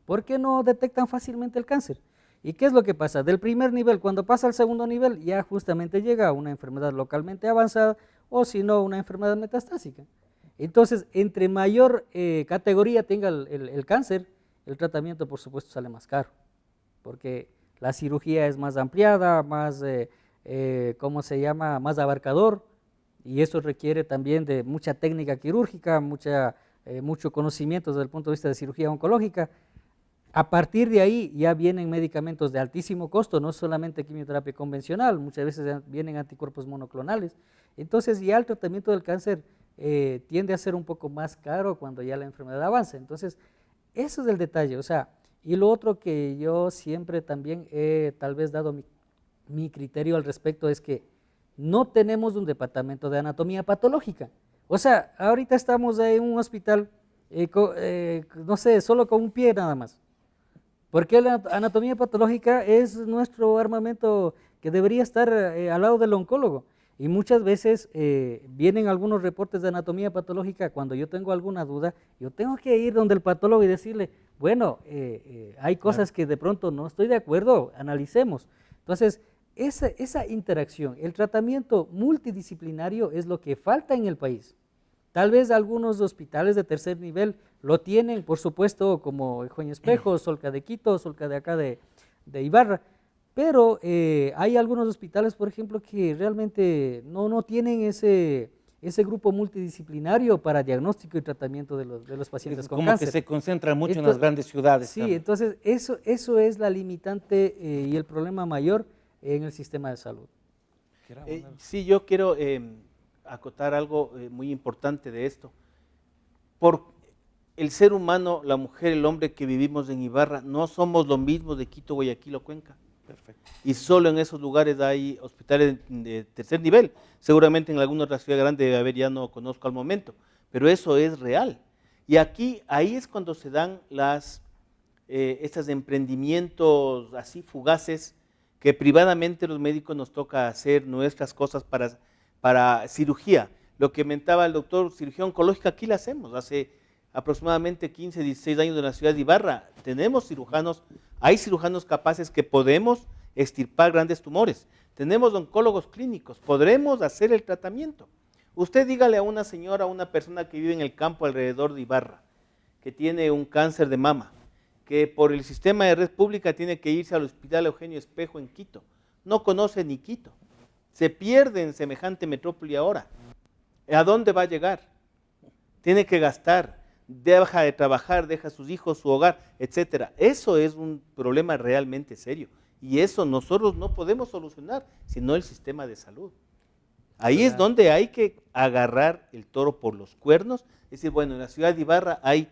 ¿Por qué no detectan fácilmente el cáncer? ¿Y qué es lo que pasa? Del primer nivel, cuando pasa al segundo nivel, ya justamente llega a una enfermedad localmente avanzada o si no, una enfermedad metastásica. Entonces, entre mayor categoría tenga el cáncer, el tratamiento por supuesto sale más caro, porque la cirugía es más ampliada, más, ¿cómo se llama?, más abarcador, y eso requiere también de mucha técnica quirúrgica, mucho conocimiento desde el punto de vista de cirugía oncológica. A partir de ahí ya vienen medicamentos de altísimo costo, no solamente quimioterapia convencional, muchas veces vienen anticuerpos monoclonales. Entonces ya el tratamiento del cáncer tiende a ser un poco más caro cuando ya la enfermedad avanza. Entonces eso es el detalle, o sea, y lo otro que yo siempre también he tal vez dado mi criterio al respecto es que no tenemos un departamento de anatomía patológica. O sea, ahorita estamos en un hospital, no sé, solo con un pie nada más. Porque la anatomía patológica es nuestro armamento que debería estar al lado del oncólogo. Y muchas veces vienen algunos reportes de anatomía patológica, cuando yo tengo alguna duda, yo tengo que ir donde el patólogo y decirle, bueno, hay cosas que de pronto no estoy de acuerdo, analicemos. Entonces, esa interacción, el tratamiento multidisciplinario es lo que falta en el país. Tal vez algunos hospitales de tercer nivel lo tienen, por supuesto, como Joña Espejo, Solca de Quito, Solca de acá de Ibarra, pero hay algunos hospitales, por ejemplo, que realmente no tienen ese grupo multidisciplinario para diagnóstico y tratamiento de los pacientes con cáncer. Como que se concentra mucho en las grandes ciudades. Sí, entonces eso es la limitante y el problema mayor en el sistema de salud. Sí, yo quiero acotar algo muy importante de esto. Por el ser humano, la mujer, el hombre que vivimos en Ibarra, no somos lo mismo de Quito, Guayaquil o Cuenca. Perfecto. Y solo en esos lugares hay hospitales de tercer nivel. Seguramente en alguna otra ciudad grande debe haber, ya no conozco al momento, pero eso es real. Y ahí es cuando se dan estos emprendimientos así fugaces, que privadamente los médicos nos toca hacer nuestras cosas para cirugía. Lo que mentaba el doctor, cirugía oncológica, aquí la hacemos. Hace aproximadamente 15, 16 años en la ciudad de Ibarra, tenemos cirujanos, hay cirujanos capaces que podemos extirpar grandes tumores. Tenemos oncólogos clínicos, podremos hacer el tratamiento. Usted dígale a una señora, a una persona que vive en el campo alrededor de Ibarra, que tiene un cáncer de mama, que por el sistema de red pública tiene que irse al Hospital Eugenio Espejo en Quito. No conoce ni Quito. Se pierde en semejante metrópoli ahora. ¿A dónde va a llegar? Tiene que gastar, deja de trabajar, deja a sus hijos, su hogar, etcétera. Eso es un problema realmente serio. Y eso nosotros no podemos solucionar, sino el sistema de salud. Ahí es donde hay que agarrar el toro por los cuernos. Es decir, bueno, en la ciudad de Ibarra hay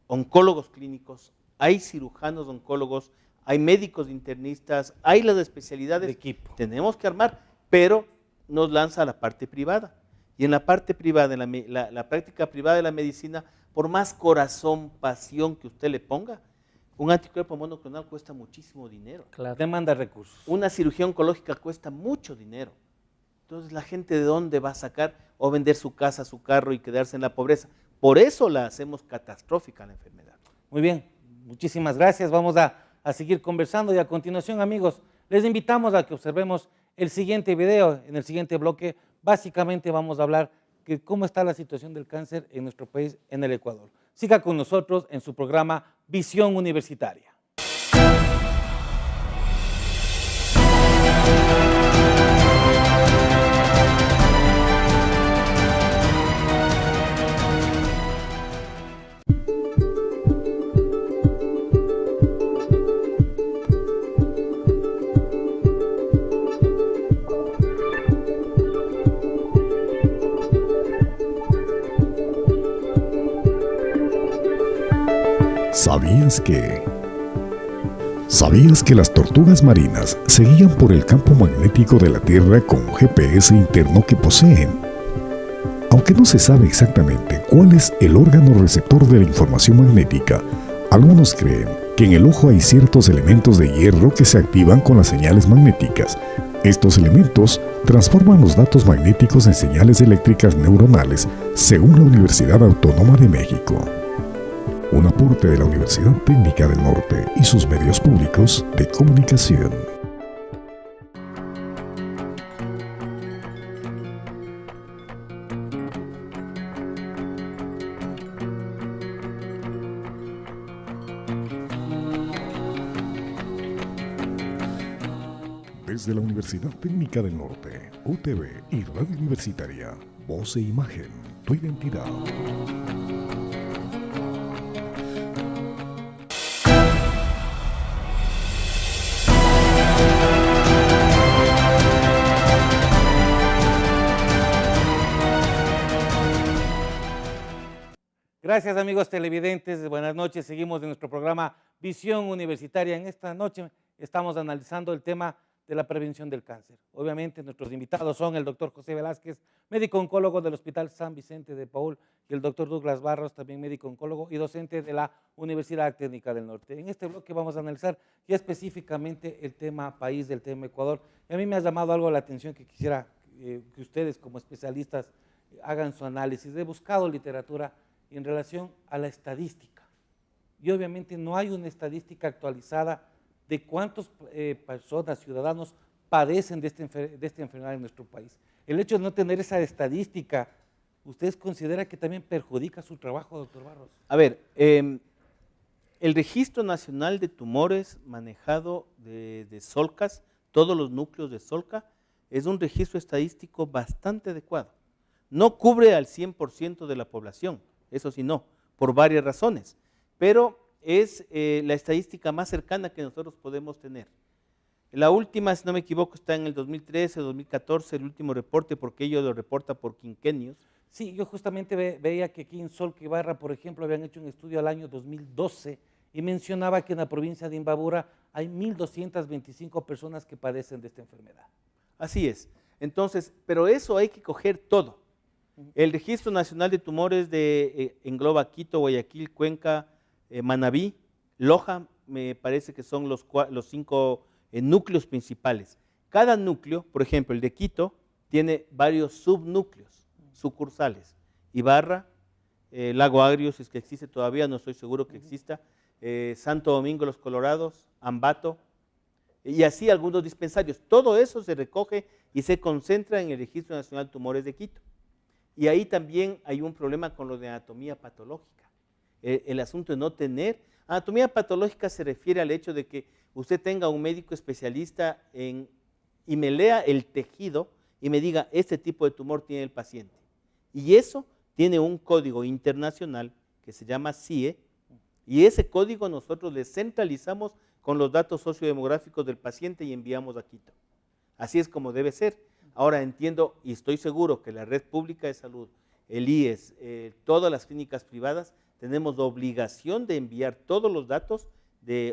oncólogos clínicos, hay cirujanos oncólogos, hay médicos internistas, hay las especialidades. De equipo. Tenemos que armar, pero nos lanza a la parte privada. Y en la parte privada, en la práctica privada de la medicina, por más corazón, pasión que usted le ponga, un anticuerpo monoclonal cuesta muchísimo dinero. Claro. Demanda recursos. Una cirugía oncológica cuesta mucho dinero. Entonces, ¿la gente de dónde va a sacar o vender su casa, su carro y quedarse en la pobreza? Por eso la hacemos catastrófica la enfermedad. Muy bien, muchísimas gracias. Vamos a seguir conversando y a continuación, amigos, les invitamos a que observemos el siguiente video. En el siguiente bloque, básicamente vamos a hablar de cómo está la situación del cáncer en nuestro país, en el Ecuador. Siga con nosotros en su programa Visión Universitaria. ¿Sabías que las tortugas marinas se guían por el campo magnético de la Tierra con un GPS interno que poseen? Aunque no se sabe exactamente cuál es el órgano receptor de la información magnética, algunos creen que en el ojo hay ciertos elementos de hierro que se activan con las señales magnéticas. Estos elementos transforman los datos magnéticos en señales eléctricas neuronales, según la Universidad Autónoma de México. Un aporte de la Universidad Técnica del Norte y sus medios públicos de comunicación. Desde la Universidad Técnica del Norte, UTV y Radio Universitaria, Voz e Imagen, tu identidad. Gracias amigos televidentes, buenas noches. Seguimos en nuestro programa Visión Universitaria. En esta noche estamos analizando el tema de la prevención del cáncer. Obviamente nuestros invitados son el doctor José Velázquez, médico oncólogo del Hospital San Vicente de Paúl, y el doctor Douglas Barros, también médico oncólogo y docente de la Universidad Técnica del Norte. En este bloque vamos a analizar ya específicamente el tema país, del tema Ecuador. Y a mí me ha llamado algo la atención que quisiera que ustedes como especialistas hagan su análisis. He buscado literatura en relación a la estadística. Y obviamente no hay una estadística actualizada de cuántas personas, ciudadanos, padecen de esta enfermedad en nuestro país. El hecho de no tener esa estadística, ¿ustedes consideran que también perjudica su trabajo, doctor Barros? A ver, el Registro Nacional de Tumores manejado de Solcas, todos los núcleos de Solca, es un registro estadístico bastante adecuado. No cubre al 100% de la población, eso sí no, por varias razones, pero es la estadística más cercana que nosotros podemos tener. La última, si no me equivoco, está en el 2013, 2014, el último reporte, porque ellos lo reporta por quinquenios. Sí, yo justamente veía que aquí en Solca y Barra, por ejemplo, habían hecho un estudio al año 2012 y mencionaba que en la provincia de Imbabura hay 1.225 personas que padecen de esta enfermedad. Así es. Entonces, pero eso hay que coger todo. El Registro Nacional de Tumores engloba Quito, Guayaquil, Cuenca, Manabí, Loja, me parece que son los 5 núcleos principales. Cada núcleo, por ejemplo, el de Quito, tiene varios subnúcleos, sucursales. Ibarra, Lago Agrio, si es que existe todavía, no estoy seguro que exista, Santo Domingo, Los Colorados, Ambato, y así algunos dispensarios. Todo eso se recoge y se concentra en el Registro Nacional de Tumores de Quito. Y ahí también hay un problema con lo de anatomía patológica. El asunto de no tener. Anatomía patológica se refiere al hecho de que usted tenga un médico especialista y me lea el tejido y me diga, este tipo de tumor tiene el paciente. Y eso tiene un código internacional que se llama CIE, y ese código nosotros le centralizamos con los datos sociodemográficos del paciente y enviamos a Quito. Así es como debe ser. Ahora entiendo y estoy seguro que la red pública de salud, el IES, todas las clínicas privadas, tenemos la obligación de enviar todos los datos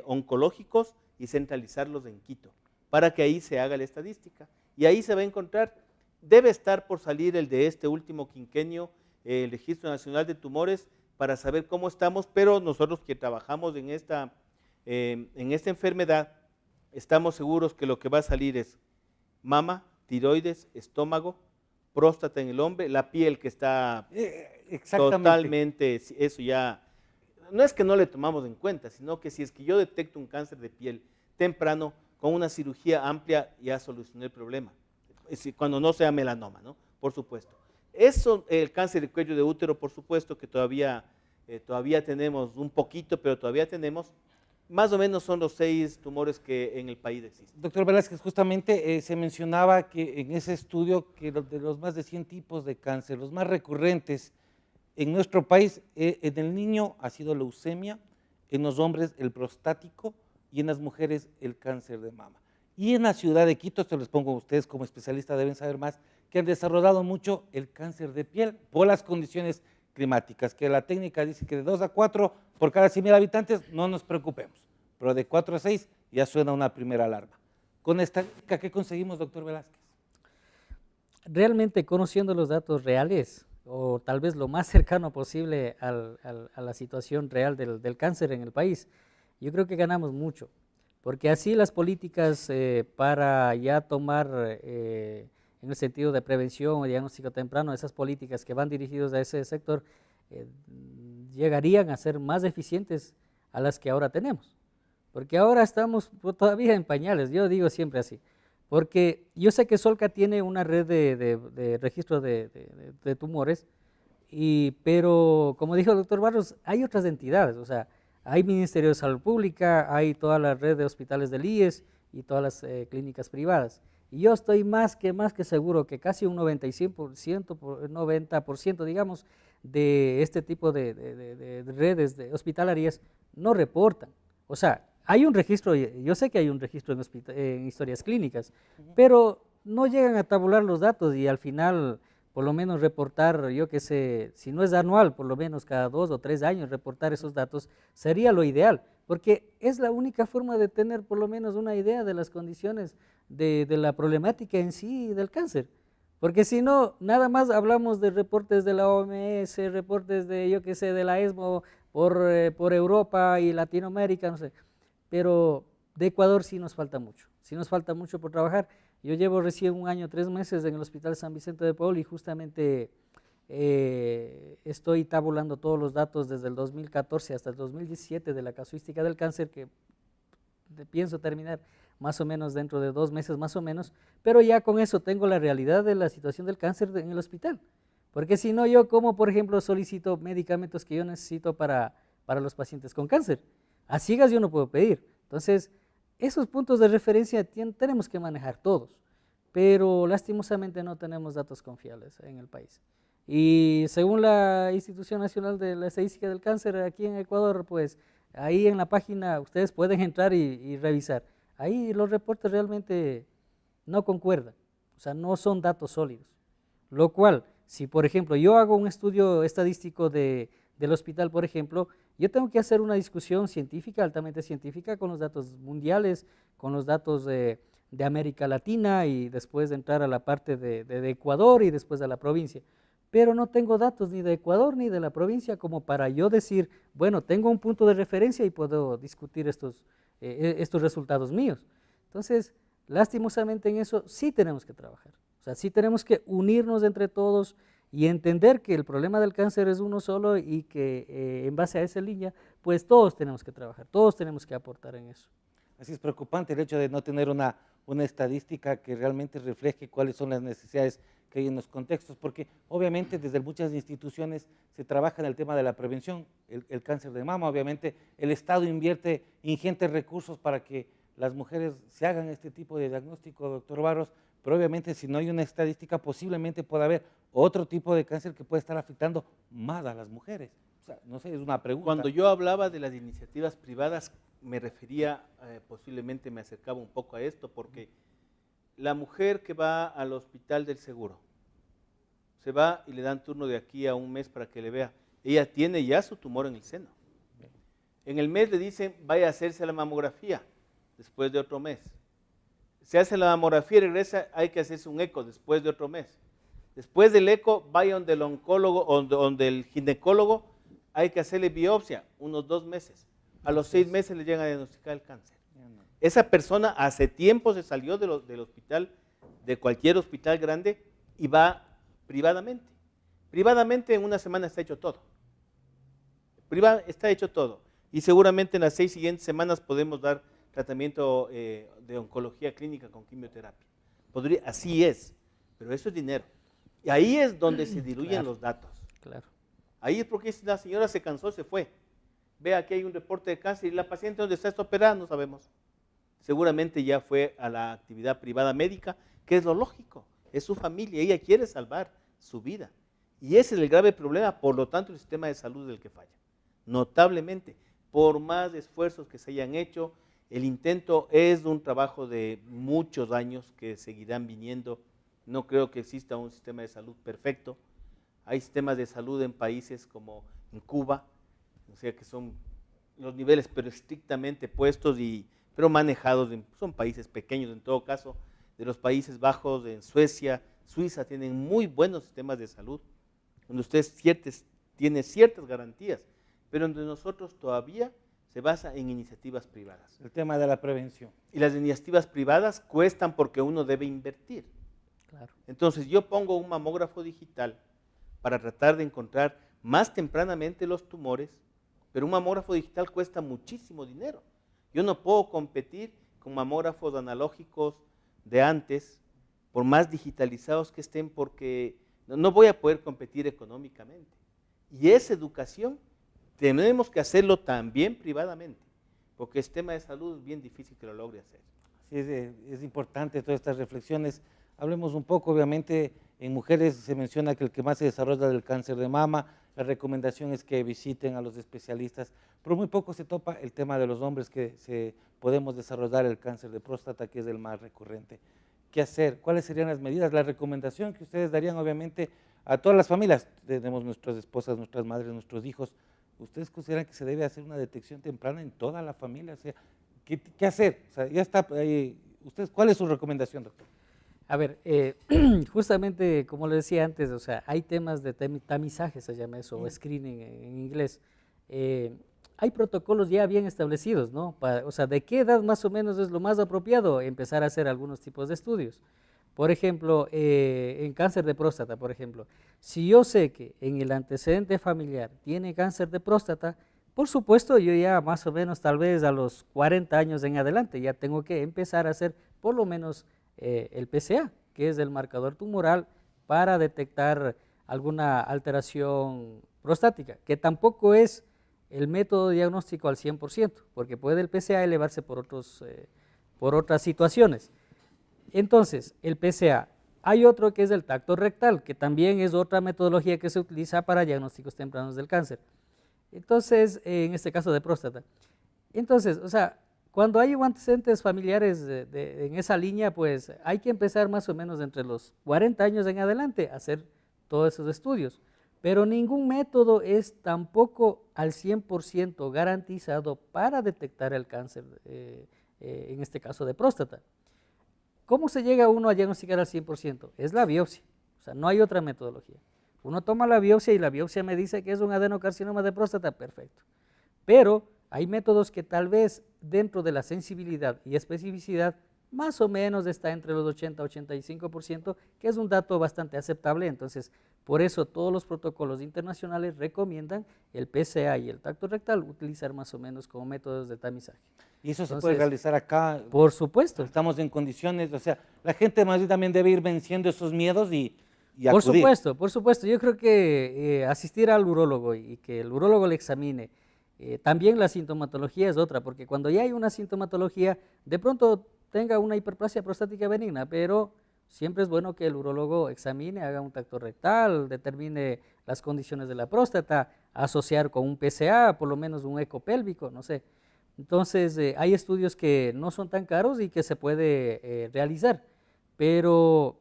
oncológicos y centralizarlos en Quito, para que ahí se haga la estadística. Y ahí se va a encontrar, debe estar por salir el de este último quinquenio, el Registro Nacional de Tumores, para saber cómo estamos, pero nosotros que trabajamos en esta enfermedad, estamos seguros que lo que va a salir es mama, tiroides, estómago, próstata en el hombre, la piel que está totalmente, eso ya, no es que no le tomamos en cuenta, sino que si es que yo detecto un cáncer de piel temprano, con una cirugía amplia ya solucioné el problema, cuando no sea melanoma, ¿no? Por supuesto. Eso, el cáncer de cuello de útero, por supuesto que todavía tenemos un poquito, pero todavía tenemos. Más o menos son los 6 tumores que en el país existen. Doctor Velázquez, justamente se mencionaba que en ese estudio que de los más de 100 tipos de cáncer, los más recurrentes en nuestro país, en el niño ha sido leucemia, en los hombres el prostático y en las mujeres el cáncer de mama. Y en la ciudad de Quito, esto les pongo a ustedes como especialistas, deben saber más, que han desarrollado mucho el cáncer de piel por las condiciones climáticas, que la técnica dice que de 2 a 4 por cada 100,000 habitantes no nos preocupemos, pero de 4 a 6 ya suena una primera alarma. Con esta estadística, ¿qué conseguimos, doctor Velázquez? Realmente conociendo los datos reales, o tal vez lo más cercano posible a la situación real del cáncer en el país, yo creo que ganamos mucho, porque así las políticas para ya tomar en el sentido de prevención o diagnóstico temprano, esas políticas que van dirigidas a ese sector, llegarían a ser más eficientes a las que ahora tenemos. Porque ahora estamos todavía en pañales, yo digo siempre así. Porque yo sé que Solca tiene una red de registro de tumores, pero como dijo el doctor Barros, hay otras entidades, o sea, hay Ministerio de Salud Pública, hay toda la red de hospitales del IES, y todas las clínicas privadas. Y yo estoy más que seguro que casi un 95%, 90%, digamos, de este tipo de redes hospitalarias no reportan. O sea, hay un registro, yo sé que hay un registro en historias clínicas, pero no llegan a tabular los datos y al final, por lo menos reportar, yo qué sé, si no es anual, por lo menos cada 2 o 3 años reportar esos datos sería lo ideal, porque es la única forma de tener por lo menos una idea de las condiciones de la problemática en sí del cáncer. Porque si no, nada más hablamos de reportes de la OMS, reportes de, yo qué sé, de la ESMO por Europa y Latinoamérica, no sé. Pero de Ecuador sí nos falta mucho por trabajar. Yo llevo recién 1 año, 3 meses en el Hospital San Vicente de Paul y justamente estoy tabulando todos los datos desde el 2014 hasta el 2017 de la casuística del cáncer, que pienso terminar más o menos dentro de 2 meses más o menos, pero ya con eso tengo la realidad de la situación del cáncer en el hospital, porque si no yo como por ejemplo solicito medicamentos que yo necesito para los pacientes con cáncer, a ciegas yo no puedo pedir. Entonces esos puntos de referencia tenemos que manejar todos, pero lastimosamente no tenemos datos confiables en el país. Y según la Institución Nacional de la Estadística del Cáncer aquí en Ecuador, pues ahí en la página ustedes pueden entrar y revisar. Ahí los reportes realmente no concuerdan, o sea, no son datos sólidos. Lo cual, si por ejemplo yo hago un estudio estadístico del hospital, por ejemplo, yo tengo que hacer una discusión científica, altamente científica, con los datos mundiales, con los datos de América Latina y después de entrar a la parte de Ecuador y después a la provincia. Pero no tengo datos ni de Ecuador ni de la provincia como para yo decir, bueno, tengo un punto de referencia y puedo discutir estos resultados míos. Entonces, lastimosamente en eso sí tenemos que trabajar. O sea, sí tenemos que unirnos entre todos y entender que el problema del cáncer es uno solo y que en base a esa línea, pues todos tenemos que trabajar, todos tenemos que aportar en eso. Así es preocupante el hecho de no tener una estadística que realmente refleje cuáles son las necesidades que hay en los contextos, porque obviamente desde muchas instituciones se trabaja en el tema de la prevención, el cáncer de mama, obviamente el Estado invierte ingentes recursos para que las mujeres se hagan este tipo de diagnóstico, doctor Barros, pero obviamente si no hay una estadística posiblemente pueda haber otro tipo de cáncer que puede estar afectando más a las mujeres. O sea, no sé, es una pregunta. Cuando yo hablaba de las iniciativas privadas, me refería, posiblemente me acercaba un poco a esto, porque la mujer que va al hospital del seguro, se va y le dan turno de aquí a 1 mes para que le vea, ella tiene ya su tumor en el seno. En el mes le dicen, vaya a hacerse la mamografía, después de otro mes. Se hace la mamografía y regresa, hay que hacerse un eco después de otro mes. Después del eco, vaya donde el oncólogo o donde el ginecólogo, hay que hacerle biopsia, unos 2 meses. A los 6 meses le llegan a diagnosticar el cáncer. Esa persona hace tiempo se salió del hospital, de cualquier hospital grande, y va privadamente. Privadamente en 1 semana está hecho todo. Está hecho todo. Y seguramente en las 6 siguientes semanas podemos dar tratamiento de oncología clínica con quimioterapia. Así es, pero eso es dinero. Y ahí es donde se diluyen los datos. Claro. Ahí es porque si la señora se cansó, se fue. Ve, aquí hay un reporte de cáncer y la paciente donde está operada, no sabemos. Seguramente ya fue a la actividad privada médica, que es lo lógico, es su familia, ella quiere salvar su vida. Y ese es el grave problema, por lo tanto el sistema de salud es el que falla. Notablemente, por más esfuerzos que se hayan hecho, el intento es un trabajo de muchos años que seguirán viniendo. No creo que exista un sistema de salud perfecto. Hay sistemas de salud en países como en Cuba, o sea que son los niveles pero estrictamente puestos pero manejados, son países pequeños en todo caso, de los Países Bajos, en Suecia, Suiza tienen muy buenos sistemas de salud, donde usted tiene ciertas garantías, pero donde nosotros todavía se basa en iniciativas privadas. El tema de la prevención. Y las iniciativas privadas cuestan porque uno debe invertir. Claro. Entonces yo pongo un mamógrafo digital para tratar de encontrar más tempranamente los tumores, pero un mamógrafo digital cuesta muchísimo dinero. Yo no puedo competir con mamógrafos analógicos de antes, por más digitalizados que estén, porque no voy a poder competir económicamente. Y esa educación tenemos que hacerlo también privadamente, porque el sistema de salud es bien difícil que lo logre hacer. Sí, es importante todas estas reflexiones. Hablemos un poco, obviamente, en mujeres se menciona que el que más se desarrolla es el cáncer de mama, la recomendación es que visiten a los especialistas, pero muy poco se topa el tema de los hombres que podemos desarrollar el cáncer de próstata, que es el más recurrente. ¿Qué hacer? ¿Cuáles serían las medidas? La recomendación que ustedes darían, obviamente, a todas las familias, tenemos nuestras esposas, nuestras madres, nuestros hijos, ¿ustedes consideran que se debe hacer una detección temprana en toda la familia? O sea, ¿qué hacer? O sea, ya está ahí. ¿Ustedes, cuál es su recomendación, doctor? A ver, justamente como le decía antes, o sea, hay temas de tamizaje, se llama eso, o screening en inglés. Hay protocolos ya bien establecidos, ¿no? O sea, ¿de qué edad más o menos es lo más apropiado empezar a hacer algunos tipos de estudios? Por ejemplo, en cáncer de próstata, por ejemplo, si yo sé que en el antecedente familiar tiene cáncer de próstata, por supuesto yo ya más o menos tal vez a los 40 años en adelante ya tengo que empezar a hacer por lo menos el PSA, que es el marcador tumoral para detectar alguna alteración prostática, que tampoco es el método diagnóstico al 100%, porque puede el PSA elevarse por otras situaciones. Entonces, el PSA, hay otro que es el tacto rectal, que también es otra metodología que se utiliza para diagnósticos tempranos del cáncer. Entonces, en este caso de próstata. Entonces, o sea, cuando hay antecedentes familiares en esa línea, pues hay que empezar más o menos entre los 40 años en adelante a hacer todos esos estudios. Pero ningún método es tampoco al 100% garantizado para detectar el cáncer, en este caso de próstata. ¿Cómo se llega uno a diagnosticar al 100%? Es la biopsia, o sea, no hay otra metodología. Uno toma la biopsia y la biopsia me dice que es un adenocarcinoma de próstata, perfecto. Pero hay métodos que tal vez dentro de la sensibilidad y especificidad más o menos está entre los 80-85%, que es un dato bastante aceptable. Entonces, por eso todos los protocolos internacionales recomiendan el PSA y el tacto rectal utilizar más o menos como métodos de tamizaje. ¿Y eso se puede realizar acá? Por supuesto. Estamos en condiciones, o sea, la gente más bien también debe ir venciendo esos miedos y acudir. Por supuesto. Yo creo que asistir al urólogo y que el urólogo le examine. También la sintomatología es otra, porque cuando ya hay una sintomatología, de pronto tenga una hiperplasia prostática benigna, pero siempre es bueno que el urólogo examine, haga un tacto rectal, determine las condiciones de la próstata, asociar con un PSA, por lo menos un eco pélvico, no sé. Entonces, hay estudios que no son tan caros y que se puede realizar, pero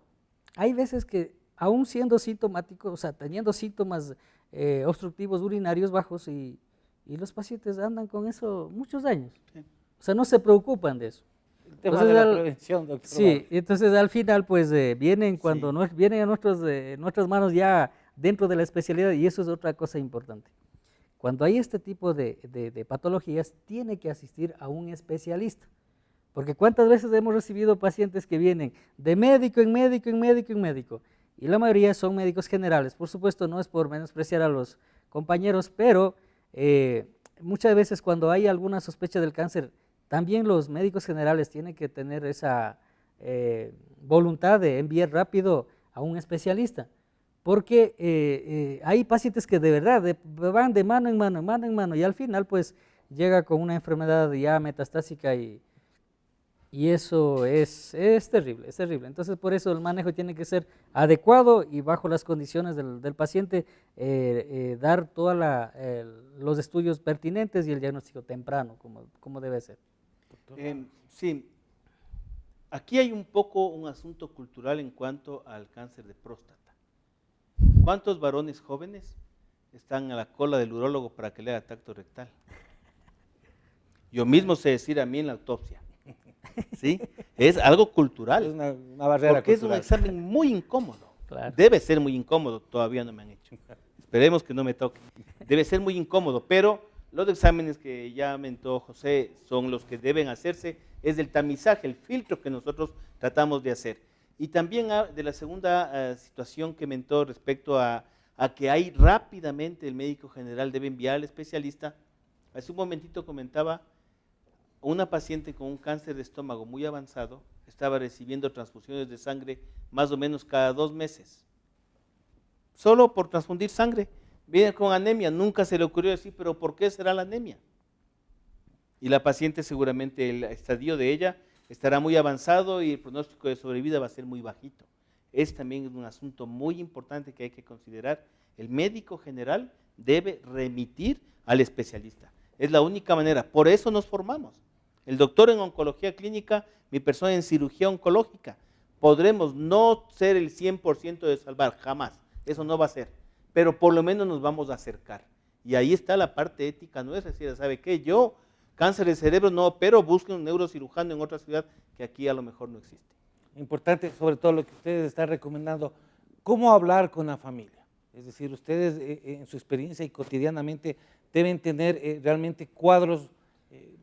hay veces que aún siendo sintomático, o sea, teniendo síntomas obstructivos urinarios bajos y los pacientes andan con eso muchos años. Sí. O sea, no se preocupan de eso. El tema de la prevención, doctor. Sí, entonces al final pues vienen cuando vienen a nuestras manos ya dentro de la especialidad, y eso es otra cosa importante. Cuando hay este tipo de patologías, tiene que asistir a un especialista. Porque ¿cuántas veces hemos recibido pacientes que vienen de médico en médico en médico en médico? Y la mayoría son médicos generales. Por supuesto, no es por menospreciar a los compañeros, pero muchas veces cuando hay alguna sospecha del cáncer, también los médicos generales tienen que tener esa voluntad de enviar rápido a un especialista, porque hay pacientes que de verdad van de mano en mano, mano en mano, y al final pues llega con una enfermedad ya metastásica y eso es terrible, es terrible. Entonces por eso el manejo tiene que ser adecuado y bajo las condiciones del paciente, dar todos los estudios pertinentes y el diagnóstico temprano, como debe ser. Sí, aquí hay un poco un asunto cultural en cuanto al cáncer de próstata. ¿Cuántos varones jóvenes están a la cola del urólogo para que le haga tacto rectal? Yo mismo sé decir a mí en la autopsia. ¿Sí? Es algo cultural. Es una barrera porque cultural. Es un examen muy incómodo. Claro. Debe ser muy incómodo, todavía no me han hecho. Esperemos que no me toque. Debe ser muy incómodo, pero los exámenes que ya comentó José son los que deben hacerse, es el tamizaje, el filtro que nosotros tratamos de hacer. Y también de la segunda situación que comentó respecto a que hay rápidamente el médico general debe enviar al especialista. Hace un momentito comentaba, una paciente con un cáncer de estómago muy avanzado estaba recibiendo transfusiones de sangre más o menos cada 2 meses. Solo por transfundir sangre. Viene con anemia, nunca se le ocurrió decir, pero ¿por qué será la anemia? Y la paciente seguramente, el estadio de ella estará muy avanzado y el pronóstico de sobrevida va a ser muy bajito. Es también un asunto muy importante que hay que considerar. El médico general debe remitir al especialista. Es la única manera, por eso nos formamos. El doctor en oncología clínica, mi persona en cirugía oncológica. Podremos no ser el 100% de salvar, jamás, eso no va a ser, pero por lo menos nos vamos a acercar. Y ahí está la parte ética nuestra, es decir, ¿sabe qué? Yo, cáncer de cerebro no opero, busque un neurocirujano en otra ciudad que aquí a lo mejor no existe. Importante, sobre todo lo que ustedes están recomendando, cómo hablar con la familia. Es decir, ustedes en su experiencia y cotidianamente deben tener realmente cuadros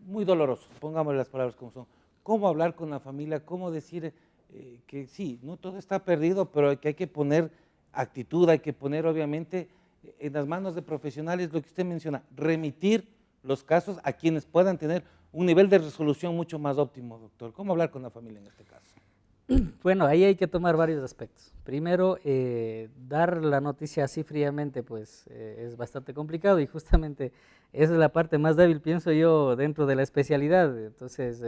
muy dolorosos, pongamos las palabras como son. Cómo hablar con la familia, cómo decir que sí, no todo está perdido, pero que hay que poner actitud, hay que poner obviamente en las manos de profesionales lo que usted menciona, remitir los casos a quienes puedan tener un nivel de resolución mucho más óptimo, doctor. ¿Cómo hablar con la familia en este caso? Bueno, ahí hay que tomar varios aspectos. Primero, dar la noticia así fríamente, pues es bastante complicado y justamente esa es la parte más débil, pienso yo, dentro de la especialidad. Entonces,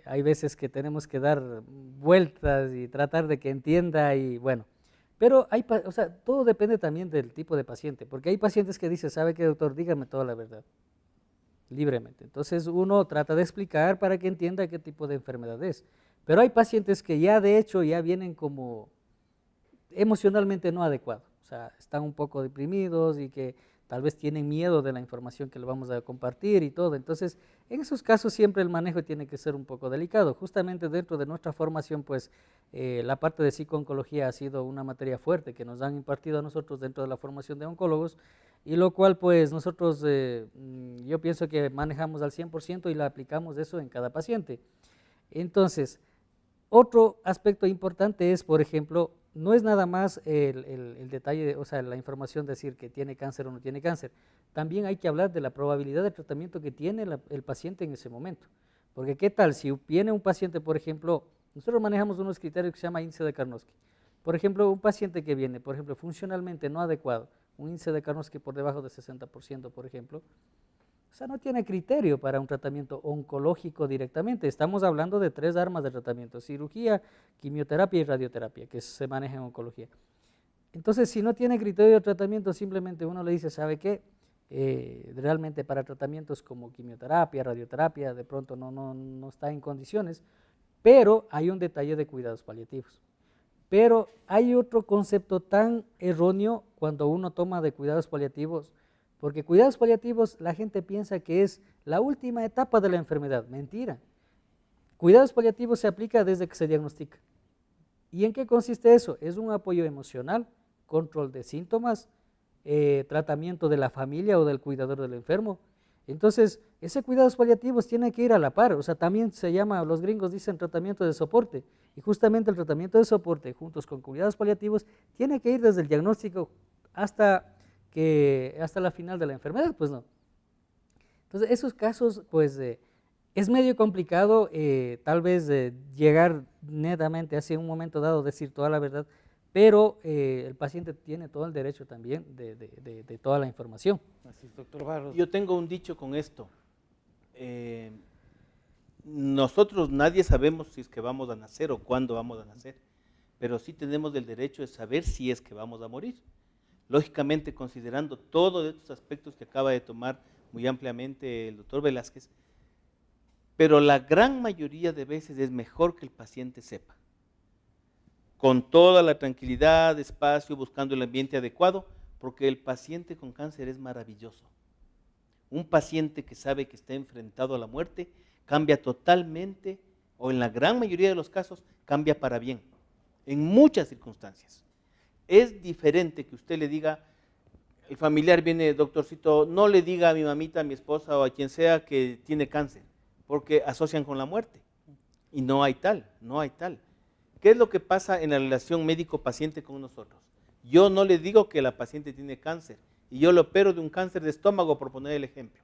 hay veces que tenemos que dar vueltas y tratar de que entienda y bueno. Pero o sea, todo depende también del tipo de paciente, porque hay pacientes que dicen, ¿sabe qué, doctor? Dígame toda la verdad, libremente. Entonces, uno trata de explicar para que entienda qué tipo de enfermedad es. Pero hay pacientes que ya de hecho ya vienen como emocionalmente no adecuados, o sea, están un poco deprimidos y que tal vez tienen miedo de la información que le vamos a compartir y todo. Entonces, en esos casos siempre el manejo tiene que ser un poco delicado. Justamente dentro de nuestra formación, pues la parte de psicooncología ha sido una materia fuerte que nos han impartido a nosotros dentro de la formación de oncólogos y lo cual pues nosotros, yo pienso que manejamos al 100% y la aplicamos eso en cada paciente. Entonces, otro aspecto importante es, por ejemplo, no es nada más el detalle, o sea, la información de decir que tiene cáncer o no tiene cáncer. También hay que hablar de la probabilidad de tratamiento que tiene el paciente en ese momento. Porque qué tal si viene un paciente, por ejemplo, nosotros manejamos unos criterios que se llama índice de Karnofsky. Por ejemplo, un paciente que viene, por ejemplo, funcionalmente no adecuado, un índice de Karnofsky por debajo de 60%, por ejemplo, o sea, no tiene criterio para un tratamiento oncológico directamente. Estamos hablando de 3 armas de tratamiento, cirugía, quimioterapia y radioterapia, que se maneja en oncología. Entonces, si no tiene criterio de tratamiento, simplemente uno le dice, ¿sabe qué? Realmente para tratamientos como quimioterapia, radioterapia, de pronto no está en condiciones, pero hay un detalle de cuidados paliativos. Pero hay otro concepto tan erróneo cuando uno toma de cuidados paliativos, porque cuidados paliativos la gente piensa que es la última etapa de la enfermedad. Mentira. Cuidados paliativos se aplica desde que se diagnostica. ¿Y en qué consiste eso? Es un apoyo emocional, control de síntomas, tratamiento de la familia o del cuidador del enfermo. Entonces, ese cuidados paliativos tiene que ir a la par, o sea, también se llama, los gringos dicen tratamiento de soporte, y justamente el tratamiento de soporte, juntos con cuidados paliativos, tiene que ir desde el diagnóstico hasta la final de la enfermedad, pues no. Entonces, esos casos, pues, es medio complicado, tal vez llegar netamente hacia un momento dado, decir toda la verdad, pero el paciente tiene todo el derecho también de toda la información. Así es, doctor Barros. Yo tengo un dicho con esto. Nosotros nadie sabemos si es que vamos a nacer o cuándo vamos a nacer, pero sí tenemos el derecho de saber si es que vamos a morir. Lógicamente, considerando todos estos aspectos que acaba de tomar muy ampliamente el doctor Velázquez, pero la gran mayoría de veces es mejor que el paciente sepa. Con toda la tranquilidad, espacio, buscando el ambiente adecuado, porque el paciente con cáncer es maravilloso. Un paciente que sabe que está enfrentado a la muerte cambia totalmente, o en la gran mayoría de los casos, cambia para bien, en muchas circunstancias. Es diferente que usted le diga, el familiar viene, doctorcito, no le diga a mi mamita, a mi esposa o a quien sea que tiene cáncer, porque asocian con la muerte. Y no hay tal, no hay tal. ¿Qué es lo que pasa en la relación médico-paciente con nosotros? Yo no le digo que la paciente tiene cáncer, y yo lo opero de un cáncer de estómago, por poner el ejemplo.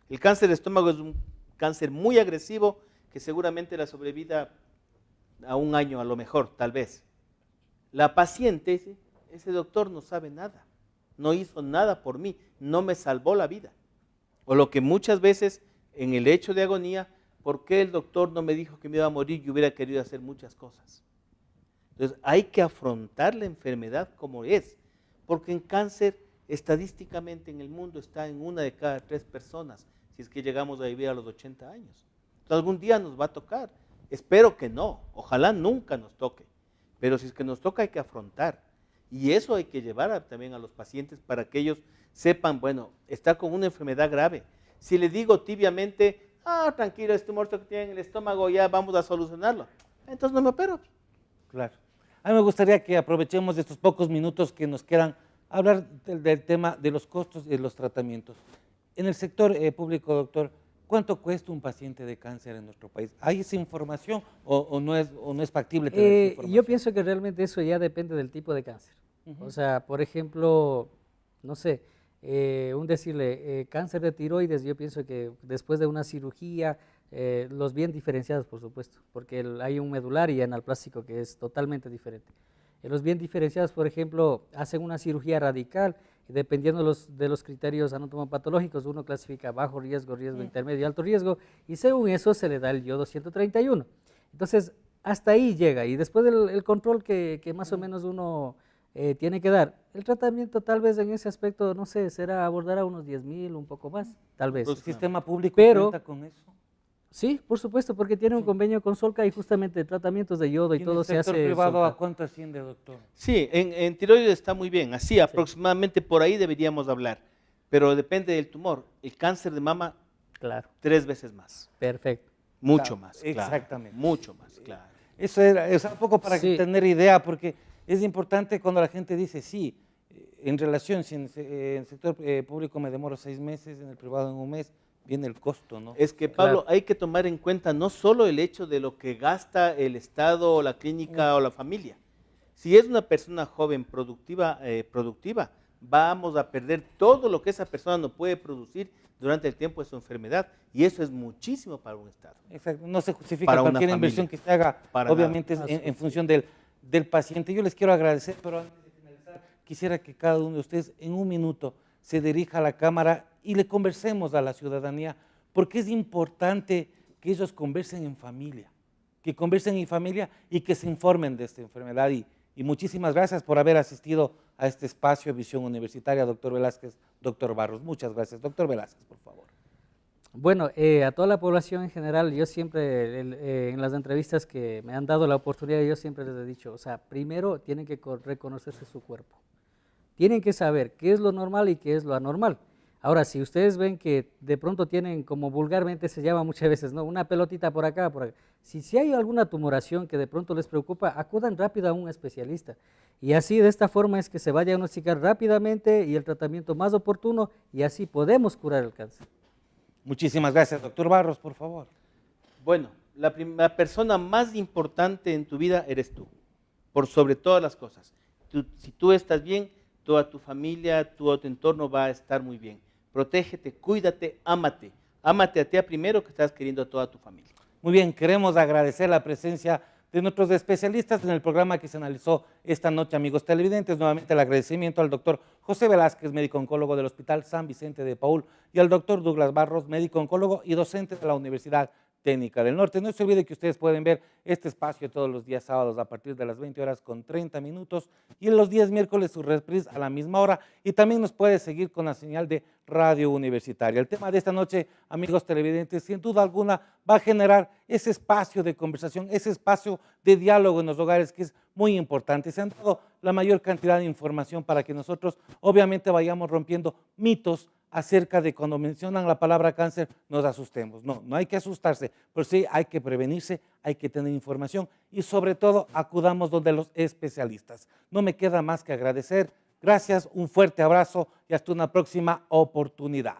El cáncer de estómago es un cáncer muy agresivo, que seguramente la sobrevida a 1 año, a lo mejor, tal vez. La paciente, ese doctor no sabe nada, no hizo nada por mí, no me salvó la vida. O lo que muchas veces en el hecho de agonía ¿por qué el doctor no me dijo que me iba a morir? Yo hubiera querido hacer muchas cosas. Entonces hay que afrontar la enfermedad como es, porque en cáncer estadísticamente en el mundo está en 1 de cada 3 personas, si es que llegamos a vivir a los 80 años. Entonces algún día nos va a tocar, espero que no, ojalá nunca nos toque, pero si es que nos toca hay que afrontar. Y eso hay que llevar también a los pacientes para que ellos sepan, bueno, está con una enfermedad grave. Si le digo tibiamente, tranquilo, este tumor que tiene en el estómago, ya vamos a solucionarlo, entonces no me opero. Claro. A mí me gustaría que aprovechemos estos pocos minutos que nos quedan hablar del tema de los costos y de los tratamientos. En el sector público, doctor, ¿cuánto cuesta un paciente de cáncer en nuestro país? ¿Hay esa información o no es factible tener esa información? Yo pienso que realmente eso ya depende del tipo de cáncer. O sea, por ejemplo, no sé, cáncer de tiroides, yo pienso que después de una cirugía, los bien diferenciados, por supuesto, porque hay un medular y analplástico que es totalmente diferente. Los bien diferenciados, por ejemplo, hacen una cirugía radical y dependiendo de los criterios anatomopatológicos, uno clasifica bajo riesgo, riesgo intermedio y alto riesgo, y según eso se le da el yodo 131. Entonces, hasta ahí llega, y después del control que más o menos uno tiene que dar, el tratamiento tal vez en ese aspecto, no sé, abordará unos 10,000, un poco más, tal vez. ¿El sistema público Pero cuenta con eso? Sí, por supuesto, porque tiene un convenio con Solca y justamente tratamientos de yodo y todo se hace. ¿En el sector privado Solca. a cuánto asciende, doctor? Sí, en tiroides está muy bien, así aproximadamente por ahí deberíamos hablar, pero depende del tumor. El cáncer de mama, Claro, 3 veces más, perfecto. mucho más, claro, exactamente. mucho más, claro. Eso era un poco para Sí. tener idea, porque es importante cuando la gente dice, sí, en relación, si en el sector público me demoro 6 meses, en el privado en 1 mes, viene el costo, ¿no? Es que, Pablo, hay que tomar en cuenta no solo el hecho de lo que gasta el Estado, o la clínica o la familia. Si es una persona joven, productiva, vamos a perder todo lo que esa persona no puede producir durante el tiempo de su enfermedad, y eso es muchísimo para un Estado. Exacto, no se justifica Para una cualquier inversión familia. que se haga, Para obviamente nada. es en función del paciente. Yo les quiero agradecer, pero antes de finalizar, quisiera que cada uno de ustedes en 1 minuto se dirija a la cámara y le conversemos a la ciudadanía, porque es importante que ellos conversen en familia, y que se informen de esta enfermedad. Y muchísimas gracias por haber asistido a este espacio Visión Universitaria, doctor Velázquez, doctor Barros. Muchas gracias. Doctor Velázquez, por favor. Bueno, a toda la población en general, yo siempre, en las entrevistas que me han dado la oportunidad, yo siempre les he dicho, o sea, primero tienen que reconocerse su cuerpo. Tienen que saber qué es lo normal y qué es lo anormal. Ahora, si ustedes ven que de pronto tienen, como vulgarmente se llama muchas veces, ¿no?, una pelotita por acá, por acá. Si hay alguna tumoración que de pronto les preocupa, acudan rápido a un especialista. Y así, de esta forma, es que se va a diagnosticar rápidamente y el tratamiento más oportuno, y así podemos curar el cáncer. Muchísimas gracias. Doctor Barros, por favor. Bueno, la persona más importante en tu vida eres tú, por sobre todas las cosas. Si tú estás bien, toda tu familia, todo tu entorno va a estar muy bien. Protégete, cuídate, ámate. Ámate a ti primero, que estás queriendo a toda tu familia. Muy bien, queremos agradecer la presencia de nuestros especialistas en el programa que se analizó esta noche, amigos televidentes. Nuevamente el agradecimiento al doctor José Velázquez, médico oncólogo del Hospital San Vicente de Paúl, y al doctor Douglas Barros, médico oncólogo y docente de la Universidad Técnica del Norte. No se olvide que ustedes pueden ver este espacio todos los días sábados a partir de las 20:30 y en los días miércoles su reprise a la misma hora, y también nos puede seguir con la señal de Radio Universitaria. El tema de esta noche, amigos televidentes, sin duda alguna va a generar ese espacio de conversación, ese espacio de diálogo en los hogares, que es muy importante. Se han dado la mayor cantidad de información para que nosotros obviamente vayamos rompiendo mitos acerca de cuando mencionan la palabra cáncer nos asustemos. No hay que asustarse, pero sí hay que prevenirse, hay que tener información y sobre todo acudamos donde los especialistas. No me queda más que agradecer. Gracias, un fuerte abrazo y hasta una próxima oportunidad.